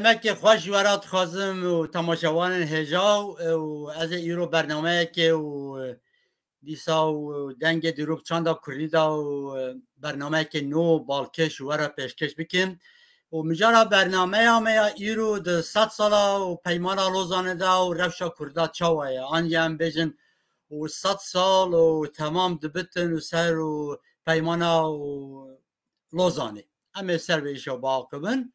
برنامه که خوش ورات خازم و تماشاوان هجا و از ایرو برنامه که و دیسا و دنگ دروب چاندا کردیدا و برنامه که نو بالکش ورا پیشکش بکن و مجارا برنامه همه ایرو ده 100 سالا و پیمانا لوزانه دا و رفشا کردا چاوه آنجا هم بیجن و 100 سال و تمام دبتن و سر و پیمانا و لوزانه همه سر به ایشا باقبن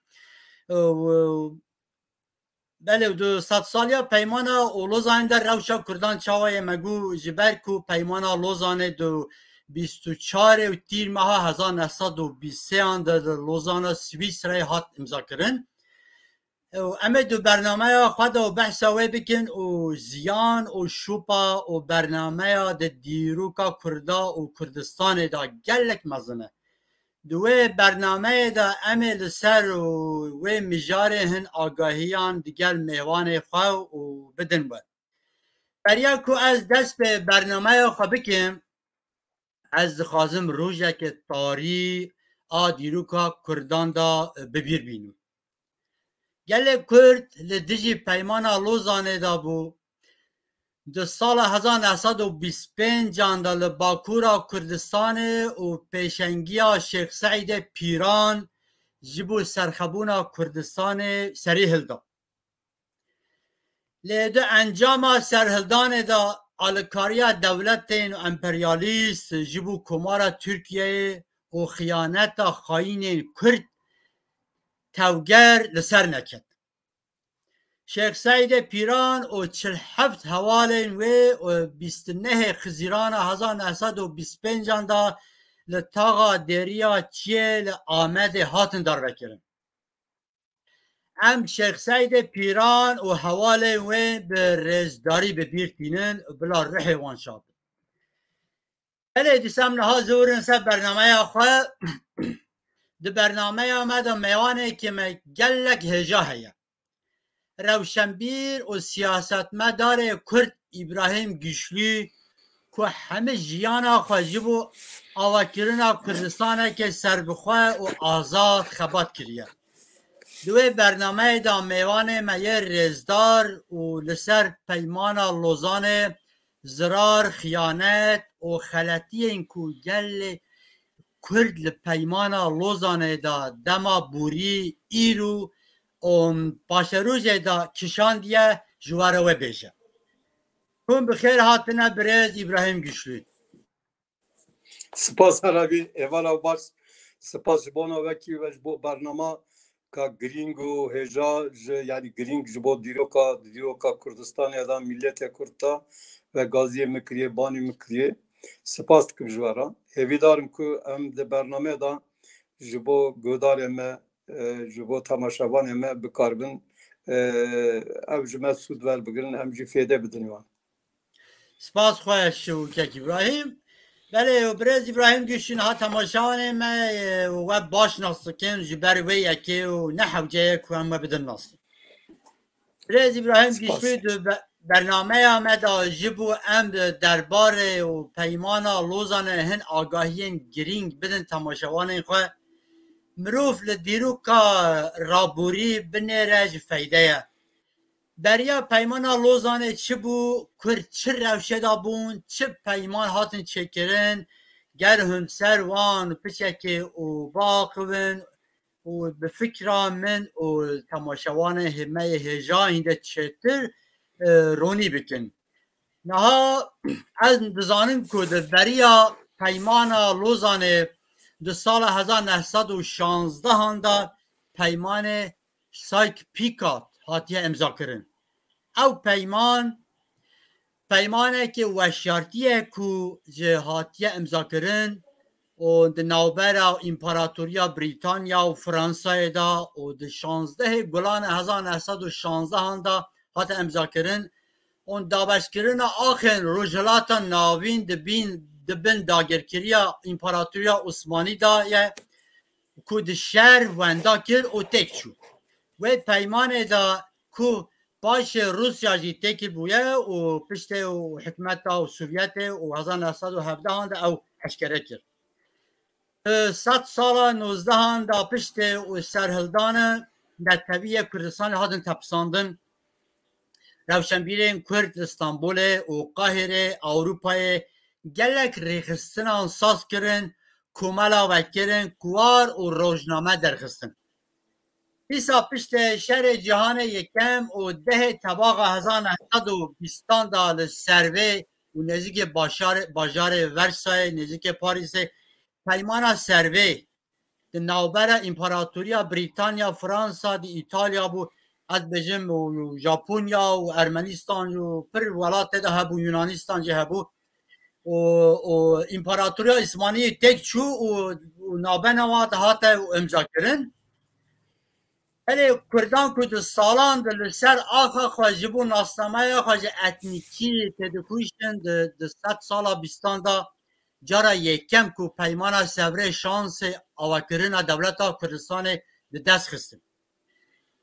بله دو 100 سالیا پیمانا و لوزانه در روشا کردان چاوه مگو جبر کو پیمانا لوزانه دو 24 و تیر ماه 1923 در لوزانه سوئیس رای هات امضا کردن اما دو برنامه خود و بحث وی بکن و زیان و شوپا و برنامه د دیروکا کردا و کردستان دا گلک مزنه دوی برنامه دا عمل سر و مجاره هن آگاهیان دیگر میوان خواه و بدن بود بریا که از دست به برنامه خواه بکن از خازم روژه که تاری دیروکا کردان دا ببیر بینو گل کرد لدیجی پیمانا لوزانه دا بو در سال 1925 دا لباکورا کردستان و پیشنگی شیخ سعید پیران جبو سرخبونا کردستان سریحل دا لیده انجام سرحلدان دا آلکاریا دولتین و امپریالیست جبو کمارا ترکیه و خیانت خاین کرد توگر لسر نکد شیخ سعید پیران و 47 حوالین و 29 خزیران 1925 دا لطاقا دریا چیل آمد هاتن در بکرن ام شیخ سعید پیران و حوالین و به رزداری ببیرتینن بلا رح وان شاب بله دیسم نها زورن سب برنامه خواه ده برنامه آمد و میوانه که مگلک هجا هیا روشنبیر و سیاست مدار کرد ابراهیم گشلی که همه جیانا خواجب و آواکرنا کردستانه که سر بخواه و آزاد خبات کریه دوی برنامه دا میوانه میر رزدار و لسر پیمانا لوزانه زرار خیانت و خلطی این که گل کرد لپیمانا لوزانه دا دما بوری ایرو پاشروژ دا کشان دیه جواره و بیشه کن بخیر هاتنه برز ابراهیم گشلی سپاس عربی اولا باش سپاس جبانا وکی و جبو برنامه که گرینگ و هجا یعنی گرینگ جبو دیروکا کردستان یا دا ملیت کردتا و گازی مکریه بانی مکریه سپاس دکم جوارا هیویدارم که ام ده برنامه دا جبو گودار امه جبو تماشاوان امه بکاربن او جمع سود ور بگرن ام جی فیده بدنوان سپاس خوش شوکک ابراهیم بله و برز ابراهیم گشین ها تماشاوان امه و باش ناسکن جبر وی اکی و نحوجه که همه بدن ناسک برز ابراهیم گشین برنامه آمد جبو ام دربار و پیمانا لوزانه هن آگاهی گرینگ بدن تماشاوان خواه مروف لدیروکا رابوری بنیرج فیده دریا پیمانا لوزانه چه بو کرد چه روشه دا بون چه پیمان هاتن چکرن گر هم سروان و پچک و باقون و بفکر من و تماشاوان همه هجا هنده چطر رونی بکن نها از دزانم که دریا پیمانا لوزانه در سال 1916 هنده پیمان سایک پیکات هاتیه امضا کرن او پیمانه که وشارتیه که هاتیه امضا کرن و در نوبر امپراتوریا بریتانیا و فرانسه دا و در 16 گلان 1916 هنده هات امضا کرن و دابش کرن آخر رجلات ناوین دبن داگرکریا امپراتوریا عثمانی دا که ده شهر وندا کرد و تک شد و پیمان دا که باش روسیا جی تک بویه و پشت و حکمت و سوویت و 1917 هنده او اشکره کرد 100 سال 19 دا پشت و سرهلدان نتویه کردستان هادن تپساندن روشنبیرین کرد استانبول و قاهره اروپای گلک ریخستن ساز کرن کوملا وکرن کوار و روزنامه درخستن بیسا پشت شهر جهان یکم و ده طباق 1920 دا سروه و نزدیک بازار ورسای نزدیک پاریس پیمان سروه د نوبر امپراتوریا بریتانیا فرانسا د ایتالیا بو از بجم و ژاپنیا و ارمنستان و پر ولات ده هبو یونانستان جه هبو و امپراتوریا عثمانی تک چو و نابنوات هات امضا کرن ولی کردان که دو سالان در سر آخا خواجبو ناسنامه خواج اتنیکی تدکویشن در 100 سالا بیستان دا جارا یکم که پیمان سوره شانس آوکرین دولت کردستان به دست خستن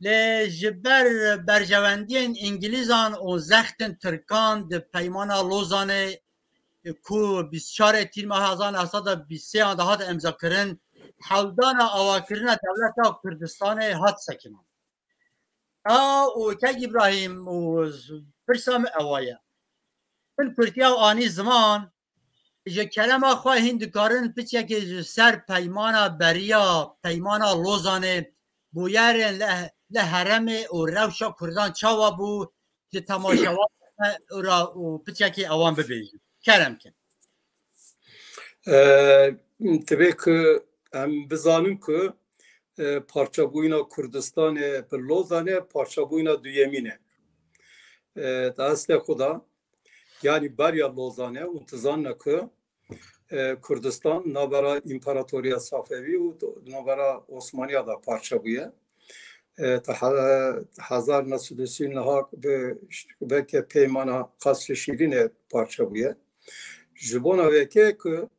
لجبر برجواندی انگلیزان و زختن ترکان در پیمان لوزانه که 24 تیر ماه 1923 هات امضا کرن حولدان آواکرین دولت کردستان هات سکنان او که ابراهیم و برسام اوایه من کرتیا آنی زمان جه کلم آخواه هندکارن پیچه که سر پیمان بریا پیمان لوزانه بویرین لحرم و روشا کردان چاوا بو که تماشاوا و پیچه که اوان ببیجن کرم کن tabii ki em bizanim ku parçabuyna Kurdistan per Lozan'e parçabuyna duyemine. Asle xuda yani berya Lozan'e untizanna ku Kurdistan nabara İmparatoriya Safevi u nabara Osmaniya da parçabuye. Hazar nasudüsün hak belki peymana kasr şirine parçabuye. Jibona veke ku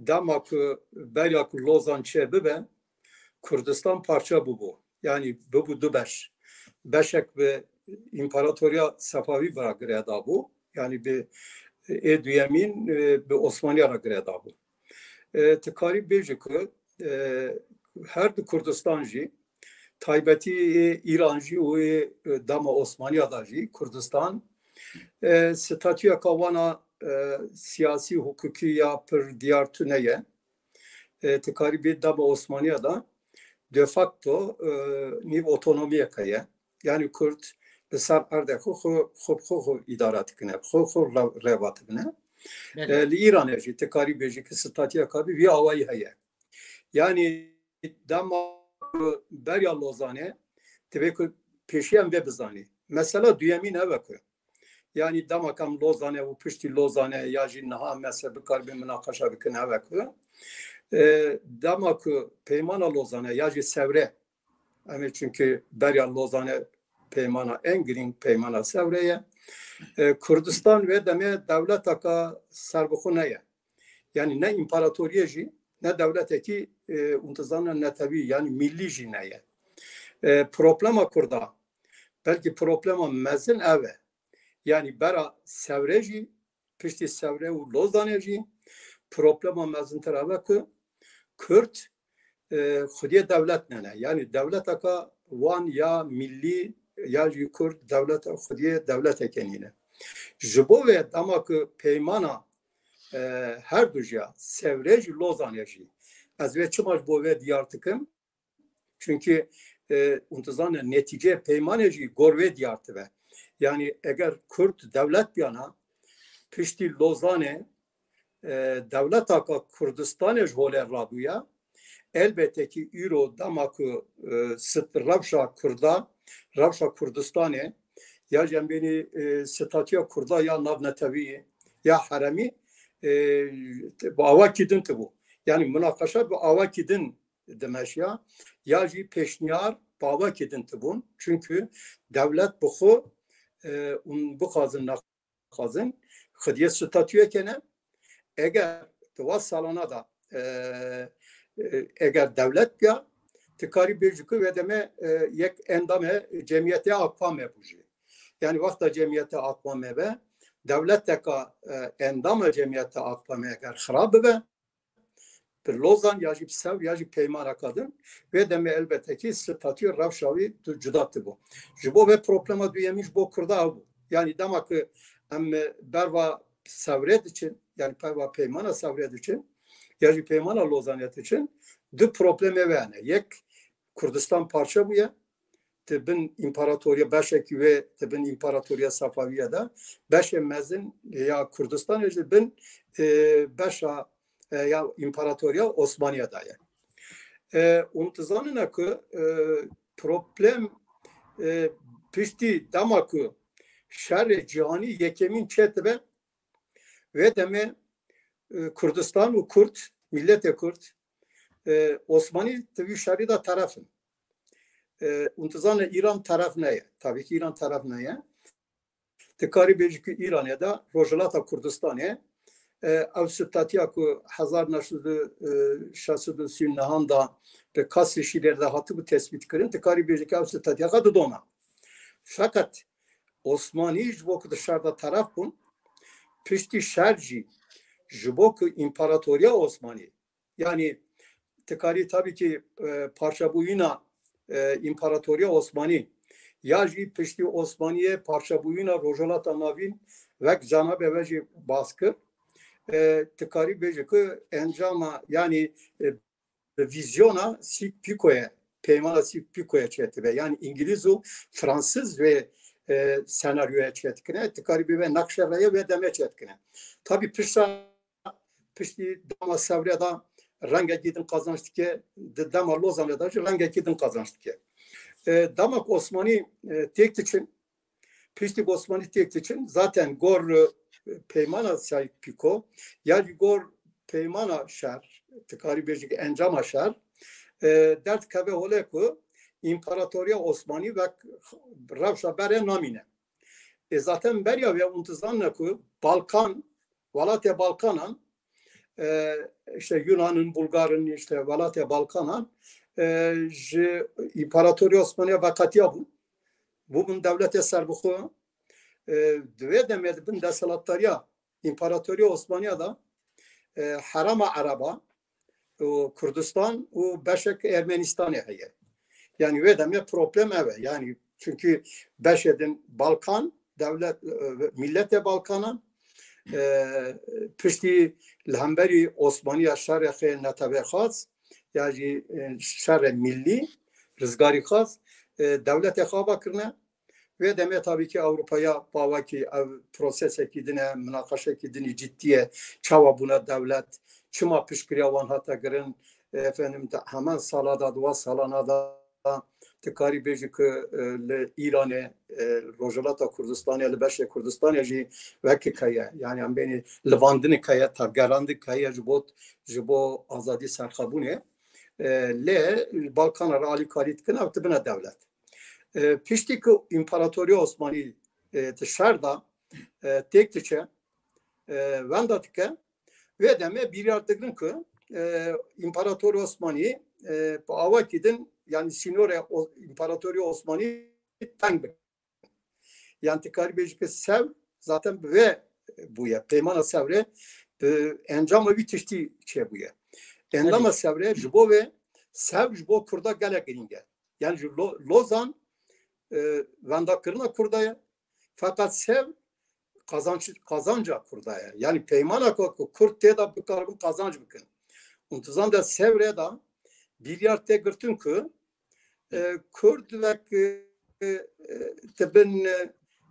dama ku berya ku Lozan çe bibe Kurdistan parça bu. Yani bu dubeş. Beşek ve İmparatoriya Safavi bırakır da bu. Yani bir Edüyemin bir Osmaniya bırakır da bu. Tekari bejik her bir Kurdistanji taybeti İranji o dama Osmaniya daji Kurdistan statüya kavana siyasi hukuki ya per diyar tüneye tekaribi dama Osmaniya'da de facto niv otonomiye kaya yani Kürt besar erde xo idarat kine xo revat kine li İran eji tekaribi eji ki statüya kabi vi avayı heye yani dama berya Lozane tebe ki peşiyen ve bizani mesela düyemin eve koy yani damakam Lozane u pişti Lozane yaji naha mesela bir karbi münakaşa bikin eve koy damak peymana Lozane yaji sevre yani çünkü berya Lozane peymana en girin peymana sevreye Kürdistan ve deme devlet aka serbukuneye yani ne imparatoriyeji ne devleteki untizana ne tabi yani milli jineye problema kurda belki problema mezin eve yani bera sevreji pişti sevre u Lozaneci problema mezin tarafı ki Kürt xudiye devlet nene yani devlet aka wan ya milli ya Kürt devlet xudiye devlet ekenine jibo ve damak peymana her duja sevrej Lozaneci az ve çımaş bu ve diyar tıkım çünkü untizana netice peymaneci gorve diyar tıve yani eğer Kürt devlet yana pişti Lozane devlet aka Kürdistan'e jvoler raduya elbette ki Euro damakı sıt Ravşa Kürda Ravşa Kürdistan'e ya cembeni statüya Kürda ya navnetevi ya haremi avakidin bu yani münakaşa bu avakidin demek ya ji peşniyar avakidin bun çünkü devlet bu bu kazın nakazın xdiye statüye kene eğer tıva salona da eğer devlet ya tikari bircikı ve deme yek endame cemiyete akvame buji yani vakta cemiyete akvame ve devlet teka endame cemiyete akvame eğer xarab be bir Lozan ya jî sev ya jî peymana kadın ve deme elbette ki statü revşavi cudattı bu. Ji bo ve problema duyemiş bu kurda bu. Yani demek ki em berva sevret için yani berva peymana sevret için ya jî peymana Lozanyet için du probleme verne. Yek Kurdistan parça bu ya. Tebin imparatoriya beşeki ve tebin imparatoriya Safaviye da beşe mezin ya Kurdistan işte bin beşa ya imparatoriya Osmaniye'da ya. Untuzanına ki problem pişti damakı şerri cihani yekemin çetbe ve deme Kurdistan ve Kürt millete Kürt Osmani tabi şerri da tarafın. Untuzanı İran taraf neye? Tabii ki İran taraf neye? Tekari bejiki İran'ya da Rojavata Kurdistan'ya ev statya ku 1960 nahanda ve kas şiirlerde hatı bu tespit kırın. Tekari bejiki ev statya kadı dona. Fakat Osmani jibok dışarıda taraf bun pişti şerci jibok imparatoriya Osmani. Yani tekari tabii ki parça buyuna İmparatoriya Osmani ya jî piştî Osmaniye parça bûyîna Rojavata Navîn vek Cenab-ı Vecî baskı tikarî bêje ki encama yani vizyona Sik-Picot'ya peymana Sik-Picot'ya çetibe yani İngiliz û Fransız ve senaryoya çetkine tikarî bê nakşereye ve deme çetkine. Tabii piştî dama sevreda renge gidin kazançtike dama Lozan'da renge gidin kazançtike. Damak Osmani tek için piştik Osmani tek için zaten gor peymana sahip piko yani gor peymana şer tıkari bircik encama şer dert kave oleku İmparatoriya Osmani ve Ravşa bere namine. Zaten berya ve untuzanla ku Balkan Valatya Balkanan işte Yunan'ın, Bulgar'ın işte Valatya Balkan'a İmparatoriya Osmaniye vakatiya bu. Bunun devlete serbuku dve demedi bin desalatlarya İmparatoriya Osmaniye'da Harama Araba Kurdistan o beşek Ermenistan'ı heye. Yani ve deme problem eve. Yani çünkü beşedin Balkan devlet millete Balkan'a pişti lehemberi Osmaniye şerhe netabe khas yani şerhe milli rızgari khas devlet khaba kirne ve deme tabii ki Avrupa'ya bavaki proses kidine münakaşa kidini ciddiye çava buna devlet çıma pişkiriya van hatta girin efendim hemen salada dua salanada tekari bejik İran'e Rojavata Kurdistan'ya lebeşe Kurdistan'ya ji veki kaya yani beni levandını kaya tavgarandı kaya jibo azadi serxabune le Balkanlar ali kalit kına tibine devlet piştik İmparatoriya Osmani dışarıda tek tüçe vendatike ve deme bir yardıgın ki İmparatoriya Osmani bu avakidin yani Sinore İmparatoriya Osmani tank. Yani tekrar bir sev zaten ve bu ya peymana sevre encama bir tişti şey bu ya. Endama sevre jibo ve sev jibo kurda gele geringe. Yani Lozan vanda kırına kurdaya fakat sev kazanca kurdaya. Yani peymana kurt te da bu karbon kazanç bükün. Untuzan da sevre da bir yerde gırtın ki Kürt ve tebin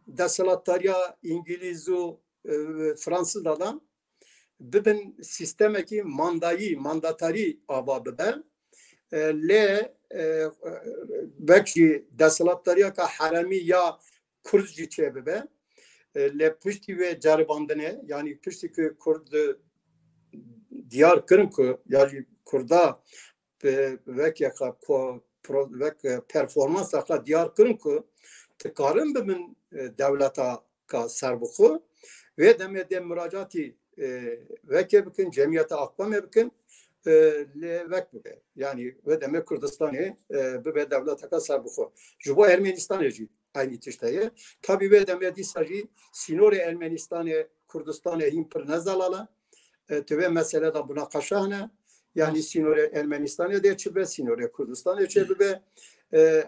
desalatlarya İngiliz ve Fransızlardan bibin sistemeki mandatari ababe le belki desalatlarya ka harami ya Kürtçe çebebe le pişti ve caribandene yani pişti ki Kürt diyar kırın ki yani Kürt'da vek performans akla diyar kırın ki tıkarın bimin devleta ka serbuku ve demede müracaati veke bikin cemiyete akbam bikin vek bibe yani ve demek Kürdistan'ı bibe devleta ka serbuku jubo Ermenistan'ı aynı tişteye tabi ve demedi saji sinore Ermenistan'ı Kürdistan'ı himpir nezalala tüve mesele da buna kaşahne Yani Sinore Ermenistan'a da çibe, Sinore Kürdistan'a çibe.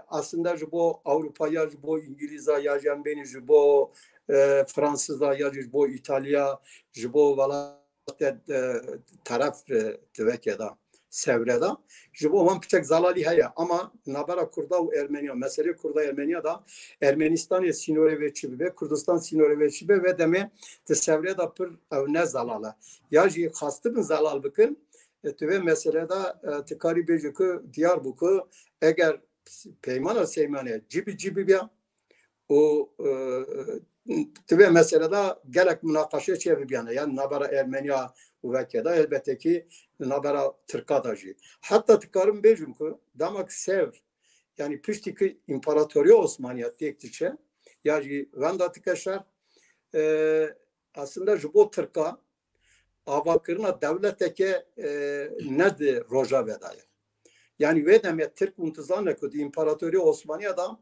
Aslında bu Avrupa'ya, bu İngiliz'a, ya beni bu Fransız'a, ya bu İtalya, bu valla taraf tevekeda, sevreda. Bu man pek zalali haya ama nabara Kurda ve Ermeniya, mesele Kurda Ermeniya da Ermenistan'a Sinore ve çibe, Kürdistan Sinore ve çibe ve deme te sevreda pır ne zalala. Ya ji hastı bin zalal bakın. Ve meselede tikari bejükü Diyarbakır eğer peymana seymane cibi ya o ve meselede gerek münakaşa çevirip yani nabara Ermeniya ülkede elbette ki nabara Türkadacı. Hatta tikarın bejükü damak sev yani piştiki İmparatoriya Osmaniye tektiçe yani vanda tikeşer aslında bu Türk'a avakırına devleteke nedir roja vedaya. Yani ve demet Türk muntazanla kudi İmparatoriya Osmaniye'da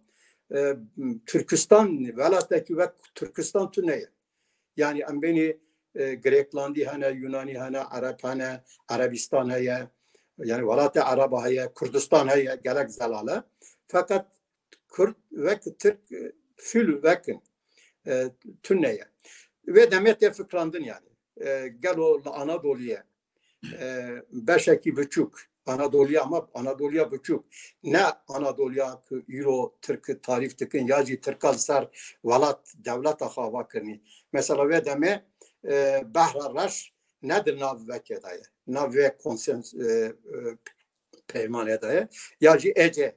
Türkistan velateki ve Türkistan tüneye. Yani beni Greklandi hane, Yunani hane, Arap hane, Arabistan heye, yani velatı Araba heye, Kürdistan heye, gerek zelale. Fakat Kürt ve Türk fül vekin tüneye. Ve demet fikrandın yani. Gel o Anadolu'ya 5,5 Anadolu'ya ama Anadolu'ya buçuk ne Anadolu'ya ki Euro Türk tarif tıkın yacı Türkal ser valat devlet hava kırni mesela ve deme Bahra Raş nedir nav vekedaya nav ve konsens peyman edaya yacı Ece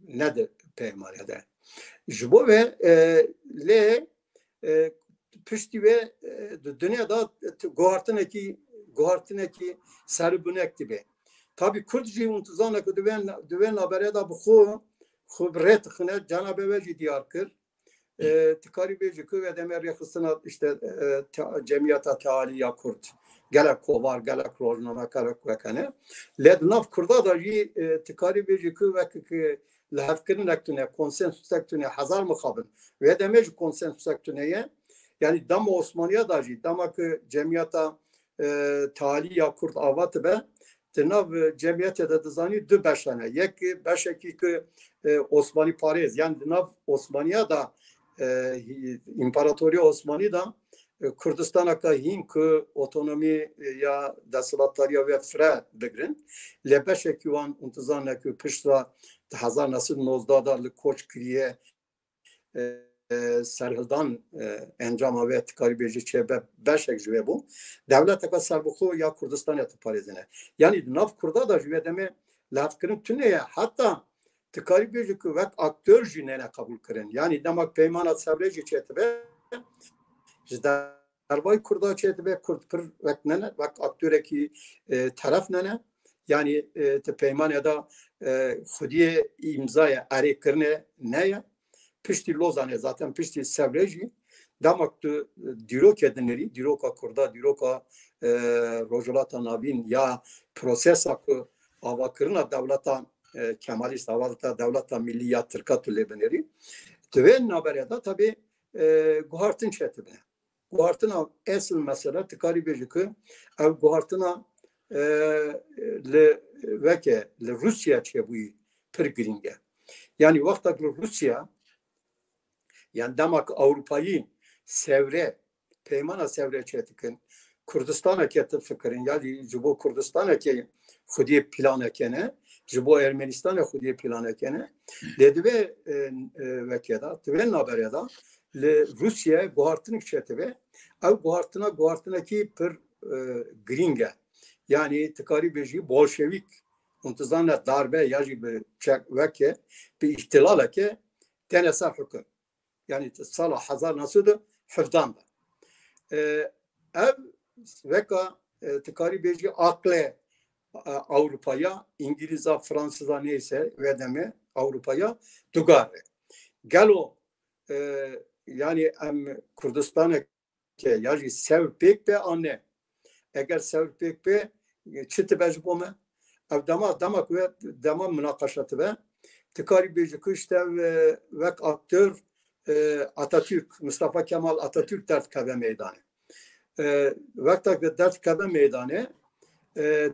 nedir peyman edaya jibo ve le püşti ve dünyada gohartıneki sarıbınek gibi. Tabi Kürtçe untuzana ki düven habere da bu xubret xine Cenab-ı Veci diyar kır. Tikari beci ve demer yakısına işte cemiyata tealiya Kürt. Gelek kovar, gelek rojnama karek vekane. Lednaf Kürda da tikari beci ve lehefkirin ektüne, konsensus ektüne hazar mıkabın. Ve demeci konsensus ektüneye yani dama Osmaniye dahi dama ki cemiyata taliya Kürt avatı be tınav cemiyete de dizani dü beşene. Yek beşeki ki Osmani Paris yani tınav Osmaniye da İmparatoriya Osmani da Kürdistan'a kahin ki otonomi ya dasılatlarya ve fre bigrin. Le beşeki van untuzanla ki pişra 1990'da koç kriye serhildan encama ve tikaribeci çebe beşek jüve bu. Devlet eka serbuku ya Kürdistan ya Parizine. Yani nav Kurda da jüve deme lafkırın tüneye hatta tikaribeci ve aktör jünene kabul kırın. Yani demek peymanat sevreci çetebe Derbay Kurda çetebe Kürt pır veknene vek aktöreki taraf nene yani peyman ya da xudiye imzaya arı kırne neye pişti Lozan'e zaten pişti Sevreci damak tu dirok edinleri diroka Kurda diroka rojolata navin ya prosesa ku avakırına devleta Kemalist avata devleta milliyat Türkatü lebeneri tüven haberada tabi guhartın çetibine guhartına esıl mesela tıkari becikı ev guhartına le veke le Rusya çebuyi pır gringe yani vakta Rusya yani demek Avrupa'yı sevre, peymana sevre çetikin, Kürdistan'a ketin fikrin, yani bu Kürdistan'a ki xudiye plan ekene, bu Ermenistan'a xudiye plan ekene, dedi ve vekeda, ve nabereda, Rusya guhartını çetibe, ev guhartına ki pır gringe, yani tıkari beji Bolşevik, untuzanla darbe, yani bir çek veke, bir ihtilal eke, tenesel hüküm. Yani sala hazar nasıldı? Hıfdandı. Ev veka tıkari beji akle Avrupa'ya, İngiliz'a, Fransız'a neyse ve deme Avrupa'ya dugarı. Gel o yani Kürdistan'a ki yani sevpek be anne. Eğer sevpek be çıtı becbome ev damak ve dama münakaşatı be tıkari beji işte vek aktör Atatürk, Mustafa Kemal Atatürk dert kabe meydanı. Vakta dert kabe meydanı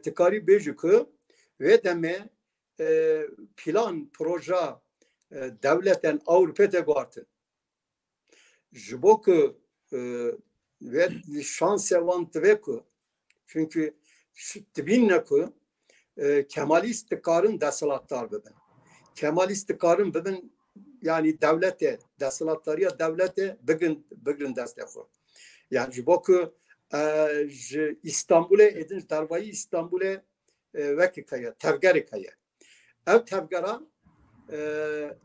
tikari bejikü ve deme plan proje devletten Avrupa'da guartın. Jibokü ve şans evant veku çünkü tibinne ku Kemalist karın desalatlar bebin. Kemalist karın bebin yani devlete desalatlarıya devlete bugün destekli. Yani jibokü İstanbul'e edin darbayı İstanbul'e vekikaya tevgerikaya. Ev tevgera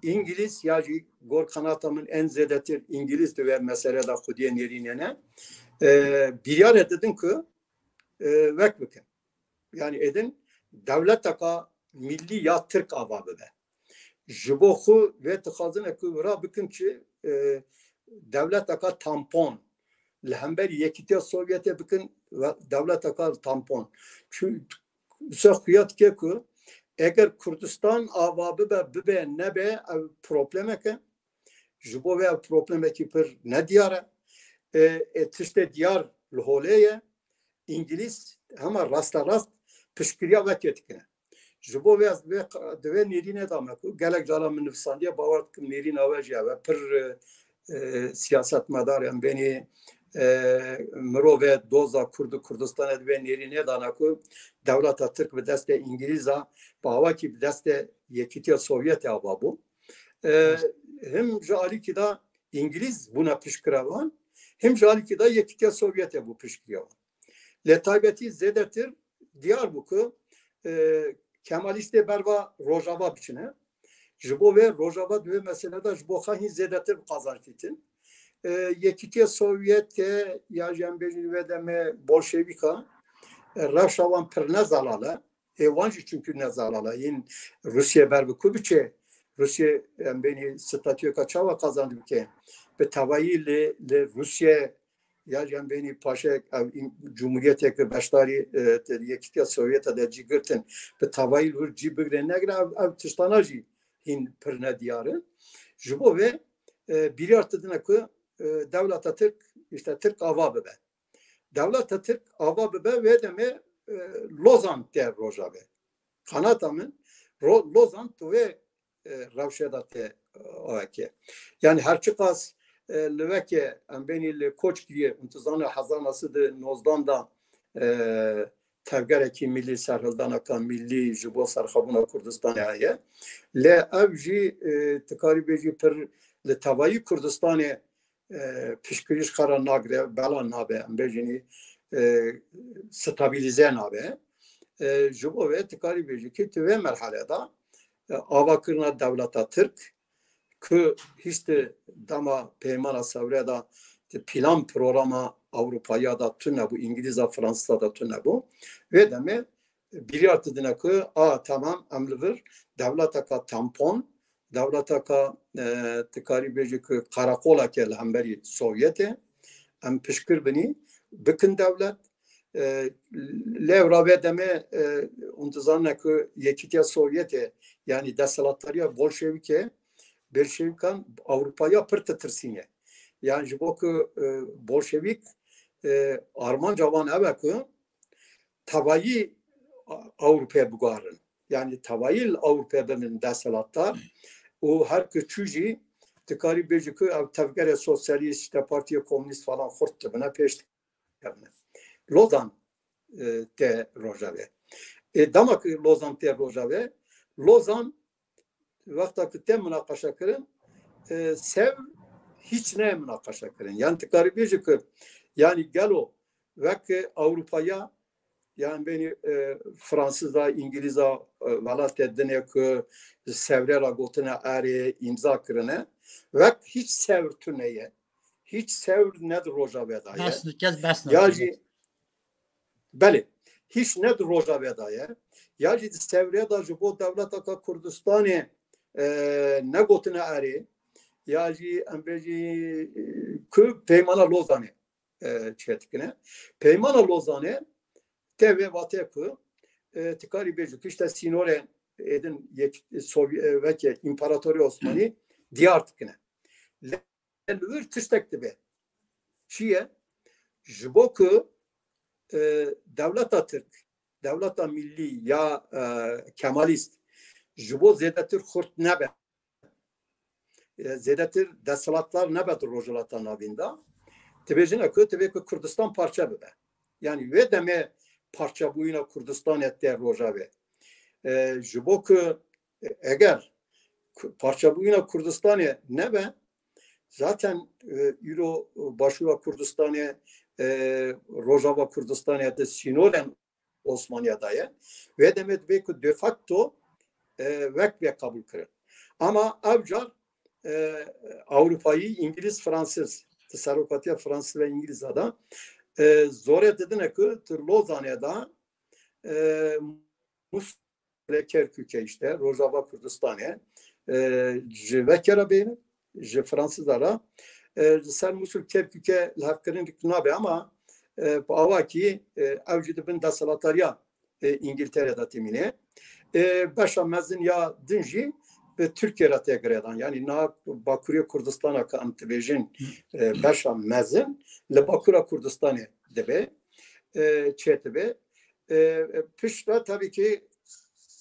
İngiliz yani gor kanatamın en zedetir İngiliz ve meselede xudiye nerinene bir yer edin ki vekbikin. Yani edin devlet taka milli ya Türk avabı be. Jibohu ve tıkazın ekubra bikin ki devlet taka tampon. Lehember yekitiya Sovyet'e bikin devlet taka tampon. Çünkü sahiyat ke ku eğer Kürdistan avabı be ne be probleme ke jibo ve probleme ki per ne diyara tişte diyar lholeye İngiliz ama rasta rast pişkiriya veketkine. Jibo ve dve nerine damak gelek jala min nifsandiye bavart kim nerin avajiya ve per siyaset medarım beni mro ve doza Kurdistan ve nerine danaku devlet Türk ve deste İngiliz'a bava ki deste yekitiya Sovyet avabu hem jali ki da İngiliz buna pişkiravan hem jali ki da yekitiya Sovyet'e bu pişkiriyavan. Letaybeti zedetir Diyarbakır Kemaliste berva Rojava biçine jibo ve Rojava dve meselede jibo hahin zedetir kazançitin yekitiye Sovyet'e ya jembejin ve deme Bolşevika Ravşavan per ne zalala evancı çünkü ne zalala yin Rusya berbi kubiçe Rusya beni statüye kaçava kazandı ki ve tavayı le Rusya ya beni paşa Cumhuriyet'e başları yekitiye Sovyet'e de cigirtin ve tavayı hır cibigre ne gra tıştanajı hin per ne diyarı jibo ve biri artıdına ki devlet Türk işte Türk avabı be. Devlet Türk avabı be ve deme Lozan der Rojave. Kanatamın Lozan ve Ravşedat'e oake. Yani her çıkas leveke beni koç diye intizana hazanası da nozdan da tevgereki milli serhildan akan milli jibo sarhabuna Kurdistan'a ya. Le evji tıkaribeci per le tavayı Kurdistan'a pişkiriş kara nagre bela nabe ambejini stabilize nabe jibo ve tıkaribeci ki tüve merhalede avakırına devleta Türk ki hiç de dama peymana savreda plan programa Avrupa'ya da tüne bu İngiliz'e Fransız'a da tüne bu ve deme biri artıdına ki tamam emlidir devleta ka tampon devleta ka tıkaribeci ki karakola ke lehemberi Sovyet'e em pişkir bini bikin devlet levra ve deme untuzanla ki yekitiya Sovyet'e yani desalatlarıya Bolşevike Bolşevikan Avrupa'ya pırtıtırsın. Yani jibo ki Bolşevik Arman cavan evaki tavayı Avrupa'ya bugarın. Yani tavayı Avrupa'nın desalatlar o her küçücü tıkarı beci ki tevgere sosyalist işte partiye komünist falan hortu buna peşte Lozan te Rojave. Damak Lozan te Rojave. Lozan vakti te münakaşa kırın sev hiç ne münakaşa kırın. Yani tıkarı beci ki yani gel o ve Avrupa'ya yani beni Fransız'a, İngiliz'a valat edine ki sevrera gotuna araya imza kırına ve hiç sevrtüneye hiç sevr nedir Rojava'ya. Yani beli hiç nedir Rojava'ya. Yani sevreda bu devlet Kurdistan'ı ne gotuna araya yani ambeci ki peymana Lozan'ı çetkine. Peymana Lozan'ı TV vateku tıkarı bejük işte sinore edin Sovyet İmparatori Osmanlı diyar tıkine. Levür tüştekti be. Çiye jiboku devlet Türk devleta milli ya Kemalist ji bo zêdetir xurt nebe. Zêdetir desthilatlar nebet rojilata navîn da. Tibêjine ku tibê ku Kurdistan parça bibe. Yani wê demê parçabûyîna Kurdistanê tê roja ve. Ji bo ku eğer parçabûyîna Kurdistanê nebe zaten îro başûra Kurdistanê Rojava Kurdistanê de sînoren Osmaniyê ye ve demet bê ku de facto vek ve kabul kirin. Ama evcar Avrupayı İngiliz Fransız tasarrufatiya Fransız ve İngiliz da zor dedine ki Lozan'ya da Musul Kerkük'e işte Rojava Kurdistan'e vekera beyni Fransızlara ser Musul Kerkük'e lafkırın riknabe ama avaki evcidi bin dasalatarya İngiltere'de temine başa mezin ya dinci ve Türkiye'ye tekrardan yani na Bakuriye Kurdistan'a antibejin başa mezin le Bakura Kurdistan'a debe çetebe pişta tabii ki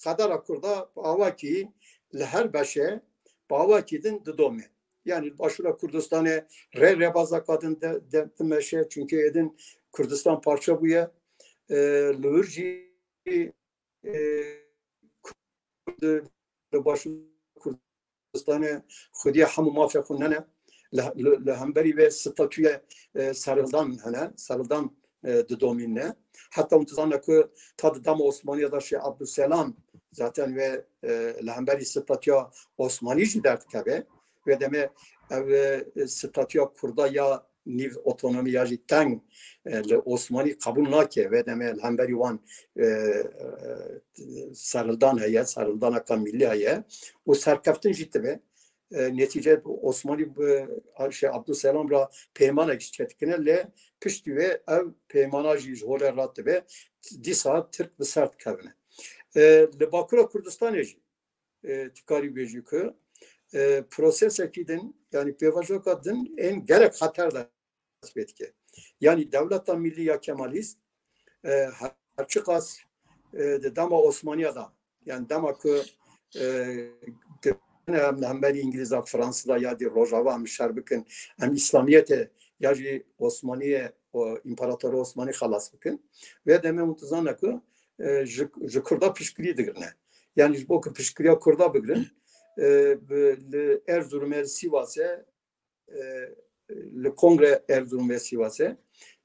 kadar kurda avaki le her başe avakidin dıdome yani başura Kurdistan'a rebaza kadın demeşe çünkü edin Kurdistan parça buya lürci başura Kurdistan'a xudiye hamu mafya kunene lehemberi ve statüye sarıldan dıdominne hatta untuzanla ki tadı dama Osmaniye'de şey Abdüselam zaten ve lehemberi statüye Osmanici dert kebe ve deme statüye kurda ya niv otonomi ya jitten Osmani kabul nake ve deme lehemberi wan sarıldan heye sarıldan akan milli heye o serkeftin jitte netice Osmani şey Abdüselam ra peymana çetkine le pişti ve ev peymana jizhole rattı ve disa Türk ve sert kavine. Le Bakura Kurdistan'ı tikari bejükü proses ekidin yani pevajokadın en gerek hatar da aspetki. Yani devletten milli ya Kemalist açık az dama Osmaniya'da yani dama ki hem beri İngiliz'e Fransız'a ya di Rojava şerbikin hem İslamiyet'e ya di Osmaniye o İmparatoru Osmani halas bikin ve deme muntazana ki Kurda pişkiri digirne yani bu pişkiriya Kurda bigirin Erzurum ve Sivas'e le Kongre Erzurum ve Sivas'e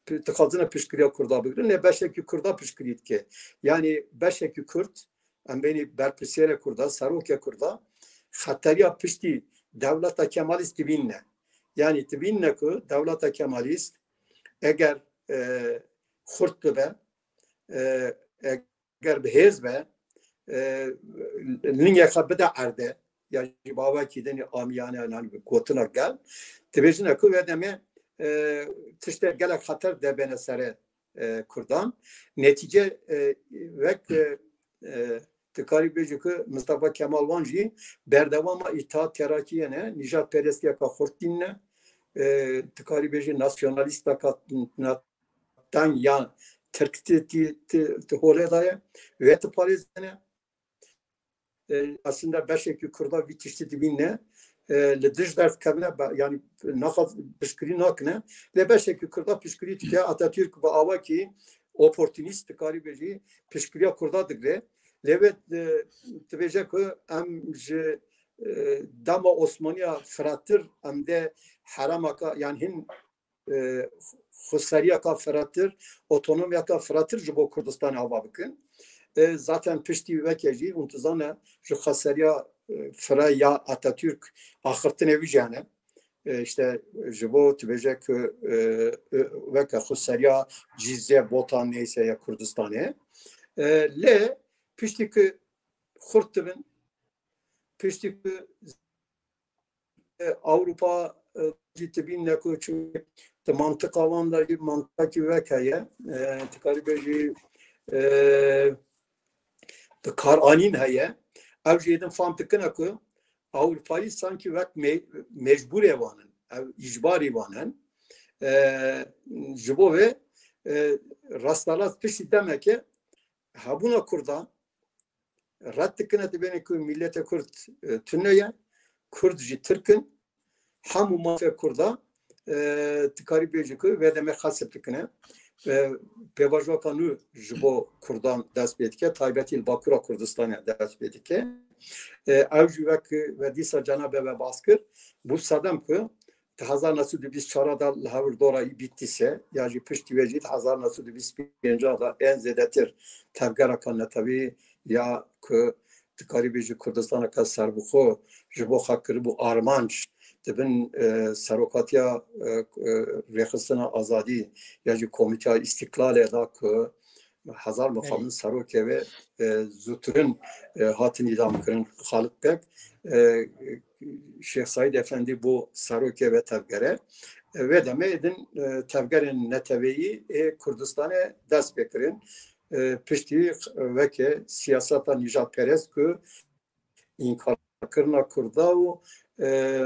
tıkazına pişkiriya Kurda bigirin ne beşeki Kurda pişkiriyet ki yani beşeki Kürt hem beni berpisiyere Kurda Sarokya Kurda Xateriya pişti devleta Kemalist dibinne. Yani dibinne ki devleta Kemalist eğer xurt be eğer behez be linye xabede arde ya baba ki deni amiyane yani kotuna gel tebejine ki ve deme tişte gelek xater de bene sere Kurdan netice ve Tıkari bejükü Mustafa Kemal Vanji berdevama itaat terakiyene Nijat Perestiye ka xortinne tıkari bejü nasyonalist tan ya Türk'ti holedaya ve tıparizene aslında beşeki Kurda bitişti dibinne le dış dert kabine yani nakat pişkiri nakne le beşeki Kurda pişkiri tike Atatürk ve avaki oportunist tıkari bejü pişkiriya Kurda digre Levet tebece ki em dama Osmaniya fıratır em de haramaka yani hin xusariyaka fıratır otonomiyaka fıratır jibo Kurdistan hava bikin zaten pişti vekeci untuzana ji xusariya fıra ya Atatürk axırtın evi jane işte jibo tebece ki veka xusariya cizye botan neyse ya Kurdistan'e le pişti ki xurtbin pişti ki Avrupa ciddi ku çünkü mantık alanlar gibi mantık vekaya tekaribeji kar anin heye evceden fantıkına ku Avrupa'yı sanki vek mecbur evanın icbar evanın jibo ve rastlarlar pişti demek ki habuna Kurda red dikine dibeni ku millete Kürt tüneye Kürt ji Türk'ün hamu mafe Kurda tikari bêjikü ve deme hasip dikine pevajaka nû ji bo Kurdan dest pê dike taybetî Bakura Kurdistanê dest pê dike ew jî wek ve dîsa Cenab-ı ve baskir bu sedem ku 1924 da li Hawirdora bittîse ya jî piştî wê jî 1925 da en zêdetir tevgereka netewî ya ku dikarî bêjî Kurdistaneka serbixwe ji bo xwe kiribû armanc dibin serokatiya rêxistina azadî ya jî Komîteya İstiklalê da ku hezar mixabin serokê ve zûtirin hatin îdam kirin Xalit Bek Şeyh Said Efendi bu serokê ve tevgere ve deme edin tevgerên neteweyî Kurdistanê dest pê kirin piştî veke siyaseta nijadperest ku înkar Kurda û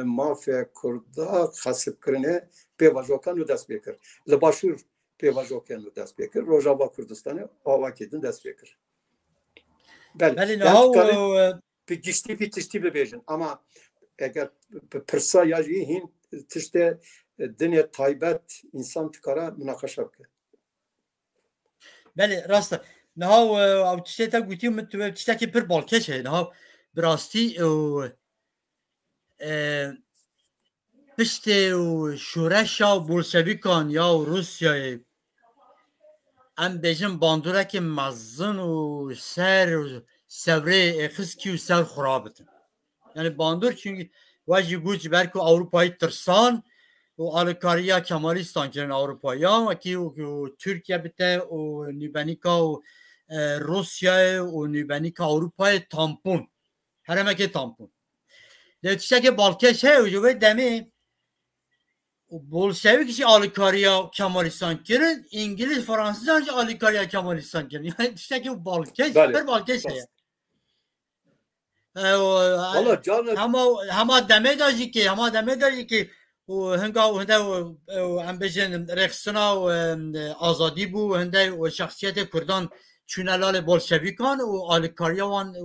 mafya Kurda xesibkirinê pêvajokan û dest pê kir. Li başûr pêvajokan û dest pê kir. Rojava Kurdistanê avakê din dest pê kir. Belê giştî pî tiştî bibêjin ama eger pirsa ya jî hîn tiştê dinê taybet însan dikare münaqeşe bike. Belê rast e. Niha ew tiştê te gotî min tu tiştekî pir balkêş heye. Niha bi rastî piştê şûreşa Bolşevîkan ya Rusyayê em bêjin bandurekê mezin û ser sevrê êxiskî û ser xurab bitin. Yani bandur çünkü ve jî got ji ber ku Avrupayê tirsan û alîkariya Kemalîstan kirin Avrupaya wekî Türkiye bite û nîbenîka û Rusyayê û nîbenîka Avrupayê tampon heremekê tampon. Lê tiştekê balkêş heye ji wê demê Bolşevik jî alîkariya Kemalîstan kirin, İngiliz, Fransızan jî alîkariya Kemalîstan kirin. Yani tiştekî balkêş pir balkêş heye. Hema demê de jî ki hinga hinde em bêjin rêxistina azadî bû hinde şexsiyetê Kurdan çûne lalê Bolşevîkan û alîkariya wan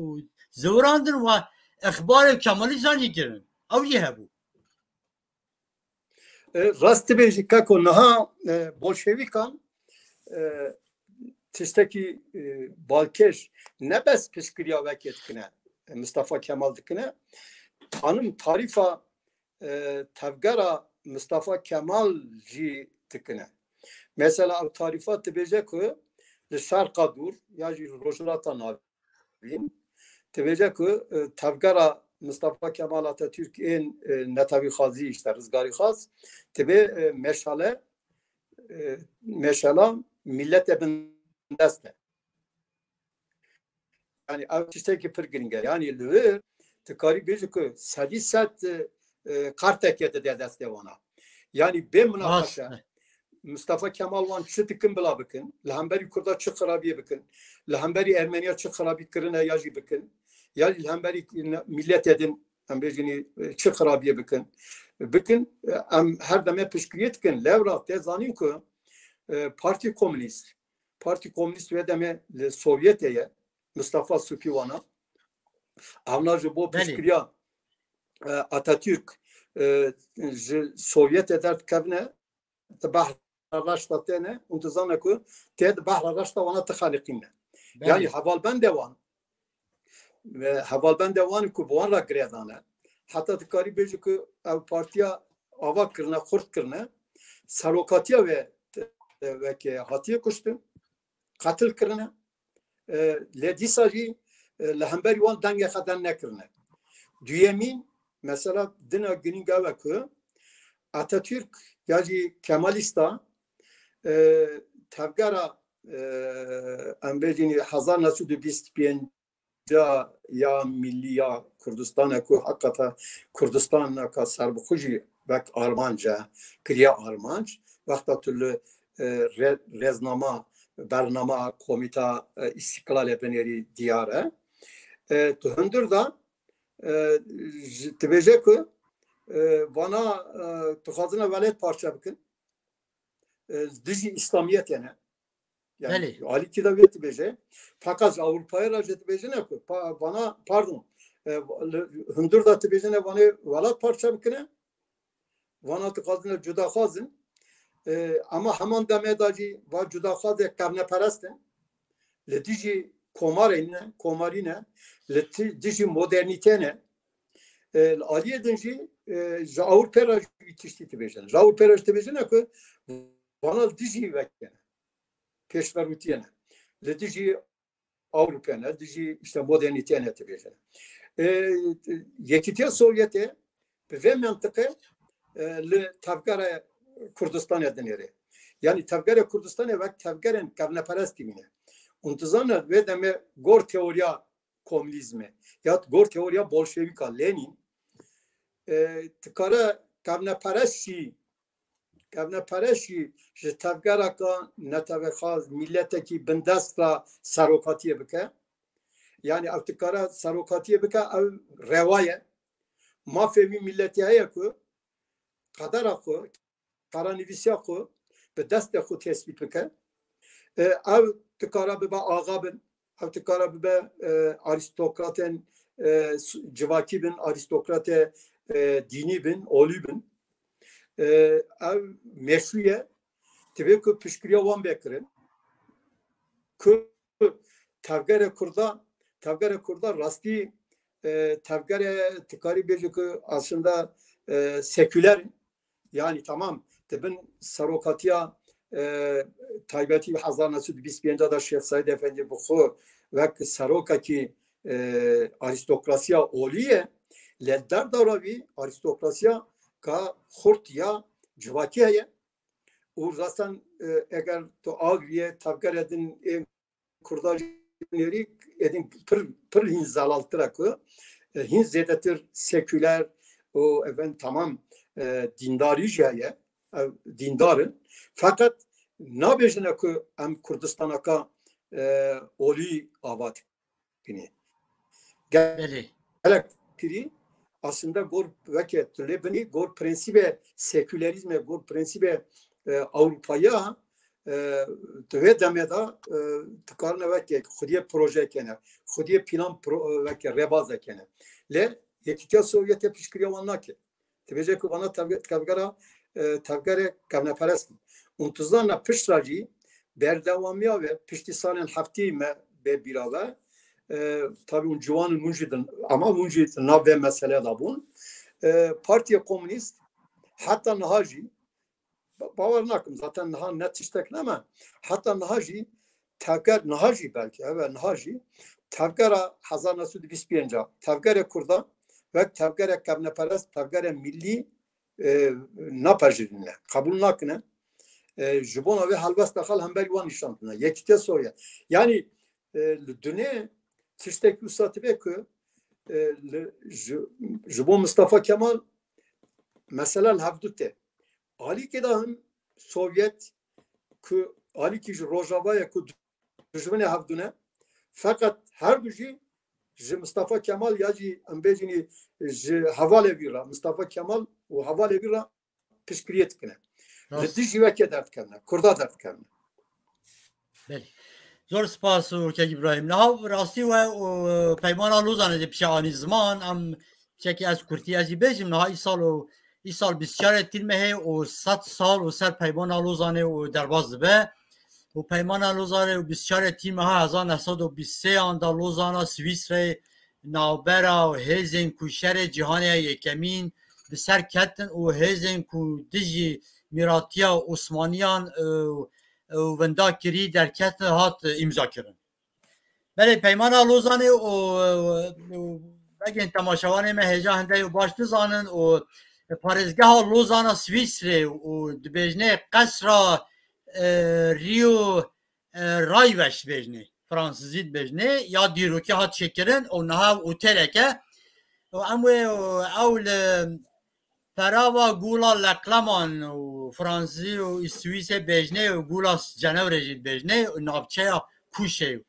ziwirandir ve exbarê Kemalîstan jî kirin. Ew jî hebû. Rast dibêjî kako niha Bolşevîkan tiştekî balkêş ne bes piştgiriya wekê dikine Mustafa Kemal dikine tanım tarifa tevgera Mustafa Kemal jî dikine. Mesela ev tarifat dibêje ku li şerqa dûr ya jî rojhilata navîn dibêje ku tevgera Mustafa Kemal Atatürk ên netewî xwazî işte rizgarî xwaz tibe meşala milletê bin dest e. Yani ev tiştekî pir giring e. Yani li wir tikarî bêjî ku sedî sed kartekê dide destê wana. Yani bê münaqeşe Mustafa Kemal wan çi dikin bila bikin, li hemberî Kurda çi xirabiyê bikin, li hemberî Ermeniya çi xirabî kirine ya jî bikin. Ya li hemberî milletê din em bêjî çi xirabiyê bikin em her demê piştgiriyê dikin lewra te zanîn ku Parti Komünîst wê demê li Sovyetê ye Mustafa Supî wana evna ji bo piştgiriya Atatürk ji Sovyetê derdikevne di behra reşta têne û tu zane ku tê di behra reşta wana tixeliqîne. Yani hevalbendê wan ku bi wan re girêdane heta dikarî bêjî ku ev partiya ava kirine xurt kirine serokatiya wê wekê hatiye kuştin qatil kirine lê dîsa jî li hemberî wan dengê xwe nekirine. Duyemîn mesela dina girîng ew e ku Atatürk ya jî Kemalîsta tevgera em bêjî 1925 ya millî ya Kurdistanê ku heqeta Kurdistaneka serbixwe jî wek armanc e kiriye armanc wexta tu li rêznama bernama Komîta İstiklalê binêrî diyar e tu hundir da dibêje ku vana dixwazine welêt parçe bikin dijî İslamiyetê ne Yani aliki devleti beje. Fakat Avrupa'ya racet beje ne ku? Bana pardon. Hındır da beje ne bana valat parça bikine. Vana tıkadına cüda khazın. Ama hemen demedacı var cüda khaz ek karne pereste. Letici komarine, letici modernitene. Aliye dinci Avrupa'ya yetişti beje. Avrupa'ya beje ne ku? Bana dici vekkene. Peşverutiyene. Letici Avrupa'ya, dici işte modernitene beje. Yekitiye Sovyeti ve mantıkı le Tevgara Kurdistan edinleri. Yani Tevgara Kurdistan ve Tevgara'nın karneperestliğine. Untuzana ve deme gor teoriya komünizmi ya gor teoriya Bolşevika Lenin tıkara karneperestliği ji Tevgara ka netevekaz milleteki bindestra sarokatiye bike. Yani tıkara sarokatiye bike ev revaye mafevi milleti hayaku kadar akı karanivisi akı be dest akı tespit bike. Ev tıkara bibe ağabın, ev tıkara bibe aristokraten civaki bin, aristokrate dini bin, olu bin. Ev meşruye tabi ki pişkiriye van bekirin. Ki Tevgara Kurda rasti Tevgara tıkari bir ki aslında seküler yani tamam tabin sarokatiya taybeti 1925'de da Şeyh Said Efendi bu ve saroka ki aristokrasiya oliye ledder daravi aristokrasiya ka khurt ya civaki o zaten eğer to agriye Tevgar edin kurdajleri edin pır hinzalaltıra ki hinzedetir seküler o efendim tamam dindari jaya dindarın fakat nabejine ki em Kurdistan'a ka oli avat bini gelek kiri aslında gor veket lebeni gor prensibe sekülerizme gor prensibe Avrupa'ya ve demeda tıkarına veket xudiye proje kene xudiye plan veket rebaza kene le yekitiya Sovyet'e pişkiriye vannak tebece ki bana Tevgara kavneperest untuzlarla pişracı berdevamiya ve piştisalın hafti me be birava tabi un civanın muncidin ama muncid navve mesele da bun partiye komünist hatta nahaji bavar nakım zaten naha net iştekne ama hatta nahaji Tevgar nahaji belki evet nahaji Tevgara 1925 Tevgara Kurda ve Tevgara kavneperest Tevgara milli napajirine kabul nakne jibona ve halbas dakhal hembel wan nişantına yekite soya yani düne tiştek usatı be ki jibon Mustafa Kemal mesela havdute Ali kedahım Sovyet ki Ali ki Rojava'ya ki düşmene havdune fakat her gücü Mustafa Kemal yaci ambejini havale vira Mustafa Kemal o havale vira pişkriyet kine Dici veke dert kine Kurda dert kine زور سپاس و که ابراهیم نه راستی و پیمان لوزانه دی پیشانی زمان ام چکی از کرتی ازی بیجیم نه ای سال 24 تیرمه و 100 سال و سر پیمان لوزانه و درواز به و پیمان لوزانه و 24 تیرمه ها 1923 آندا لوزانه سویسره ناوبرا و هیزن کوشر جهانی یکمین به سر کتن و هیزن کو دیجی میراتیا عثمانیان وندا کری در کتن هات امضا کردن بله پیمان لوزانه و بگین تماشاوانه من هجا هنده و باش نزانن و پارزگاه لوزانه سویسره و دبیجنه قصر ریو رایوش بیجنه فرانسیزید بیجنه یا دیروکی هات شکرن و نها اوتله که و اموه اول Perava gula leklaman u Fransi u Suisse bejne u gula cenevre jid bejne u navçeya kuşe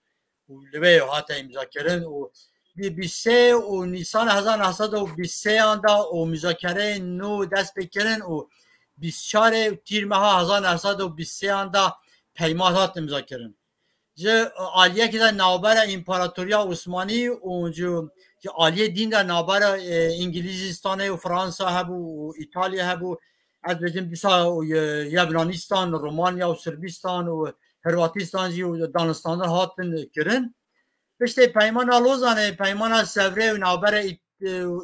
u leve hatta imza kirin u bise u Nisan 1923 anda u müzakere nu dest bekirin u 24 tîrmeha 1923 anda peyman hat imza kirin. Ji aliye ki de navbera İmparatoriya Osmanî û ji aliye din de navbera İngilîzistanê û Fransa hebû û İtalya hebû. Ez bêjim dîsa Yevnanistan, Romanya û Sırbistan û Hırvatistan jî û Danistanê hatin kirin. Piştî peymana Lozanê, peymana Sevrê û navbera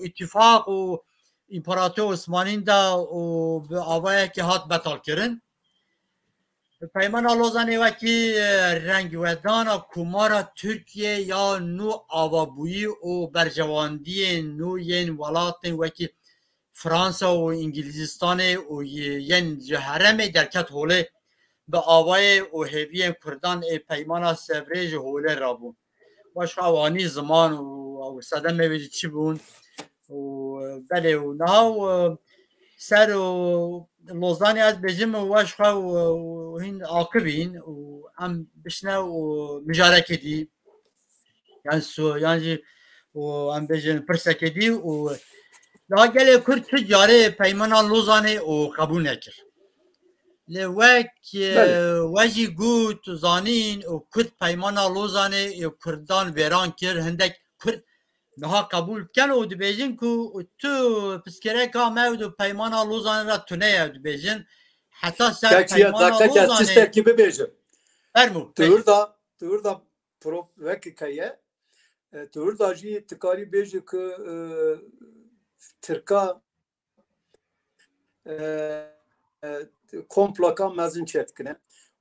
îtîfaq û İmparator Osmanîn de û bi avayekî hat betal kirin. Peymana Lozanê wekî rengwedana kumara Türkiye ya nû avabûyî û berjewandiyên nû yên welatên wekî Fransa û İngilîzistanê û yên ji herêmê derket holê bi avayê û hêviyên Kurdan ê peymana Sevrê ji holê rabûn. Başka wanî ziman û sedemê wê jî çi bûn û belê û niha ser û Lozanê ez bêjim weş xwe hîn akibîn û em bişne û mijarekê dî yan jî û em bêjin pirsekê dî û daha gelê Kurd ti carê peymana Lozanê û qebûl nekir. Lê wek we jî got zanîn û Kurd peymana Lozanê û Kurdan wêran kir hindek Kurd niha qebûl bikin û dibêjin ku tu pirsgirêka me û peymana Lozanê re tune ye dibêjin heta ser peymana Lozanê tiştekî bibêjim. Fermû Tu da wekî tu da jî tikarî bêjî ku Tirka komploka mezin çetkine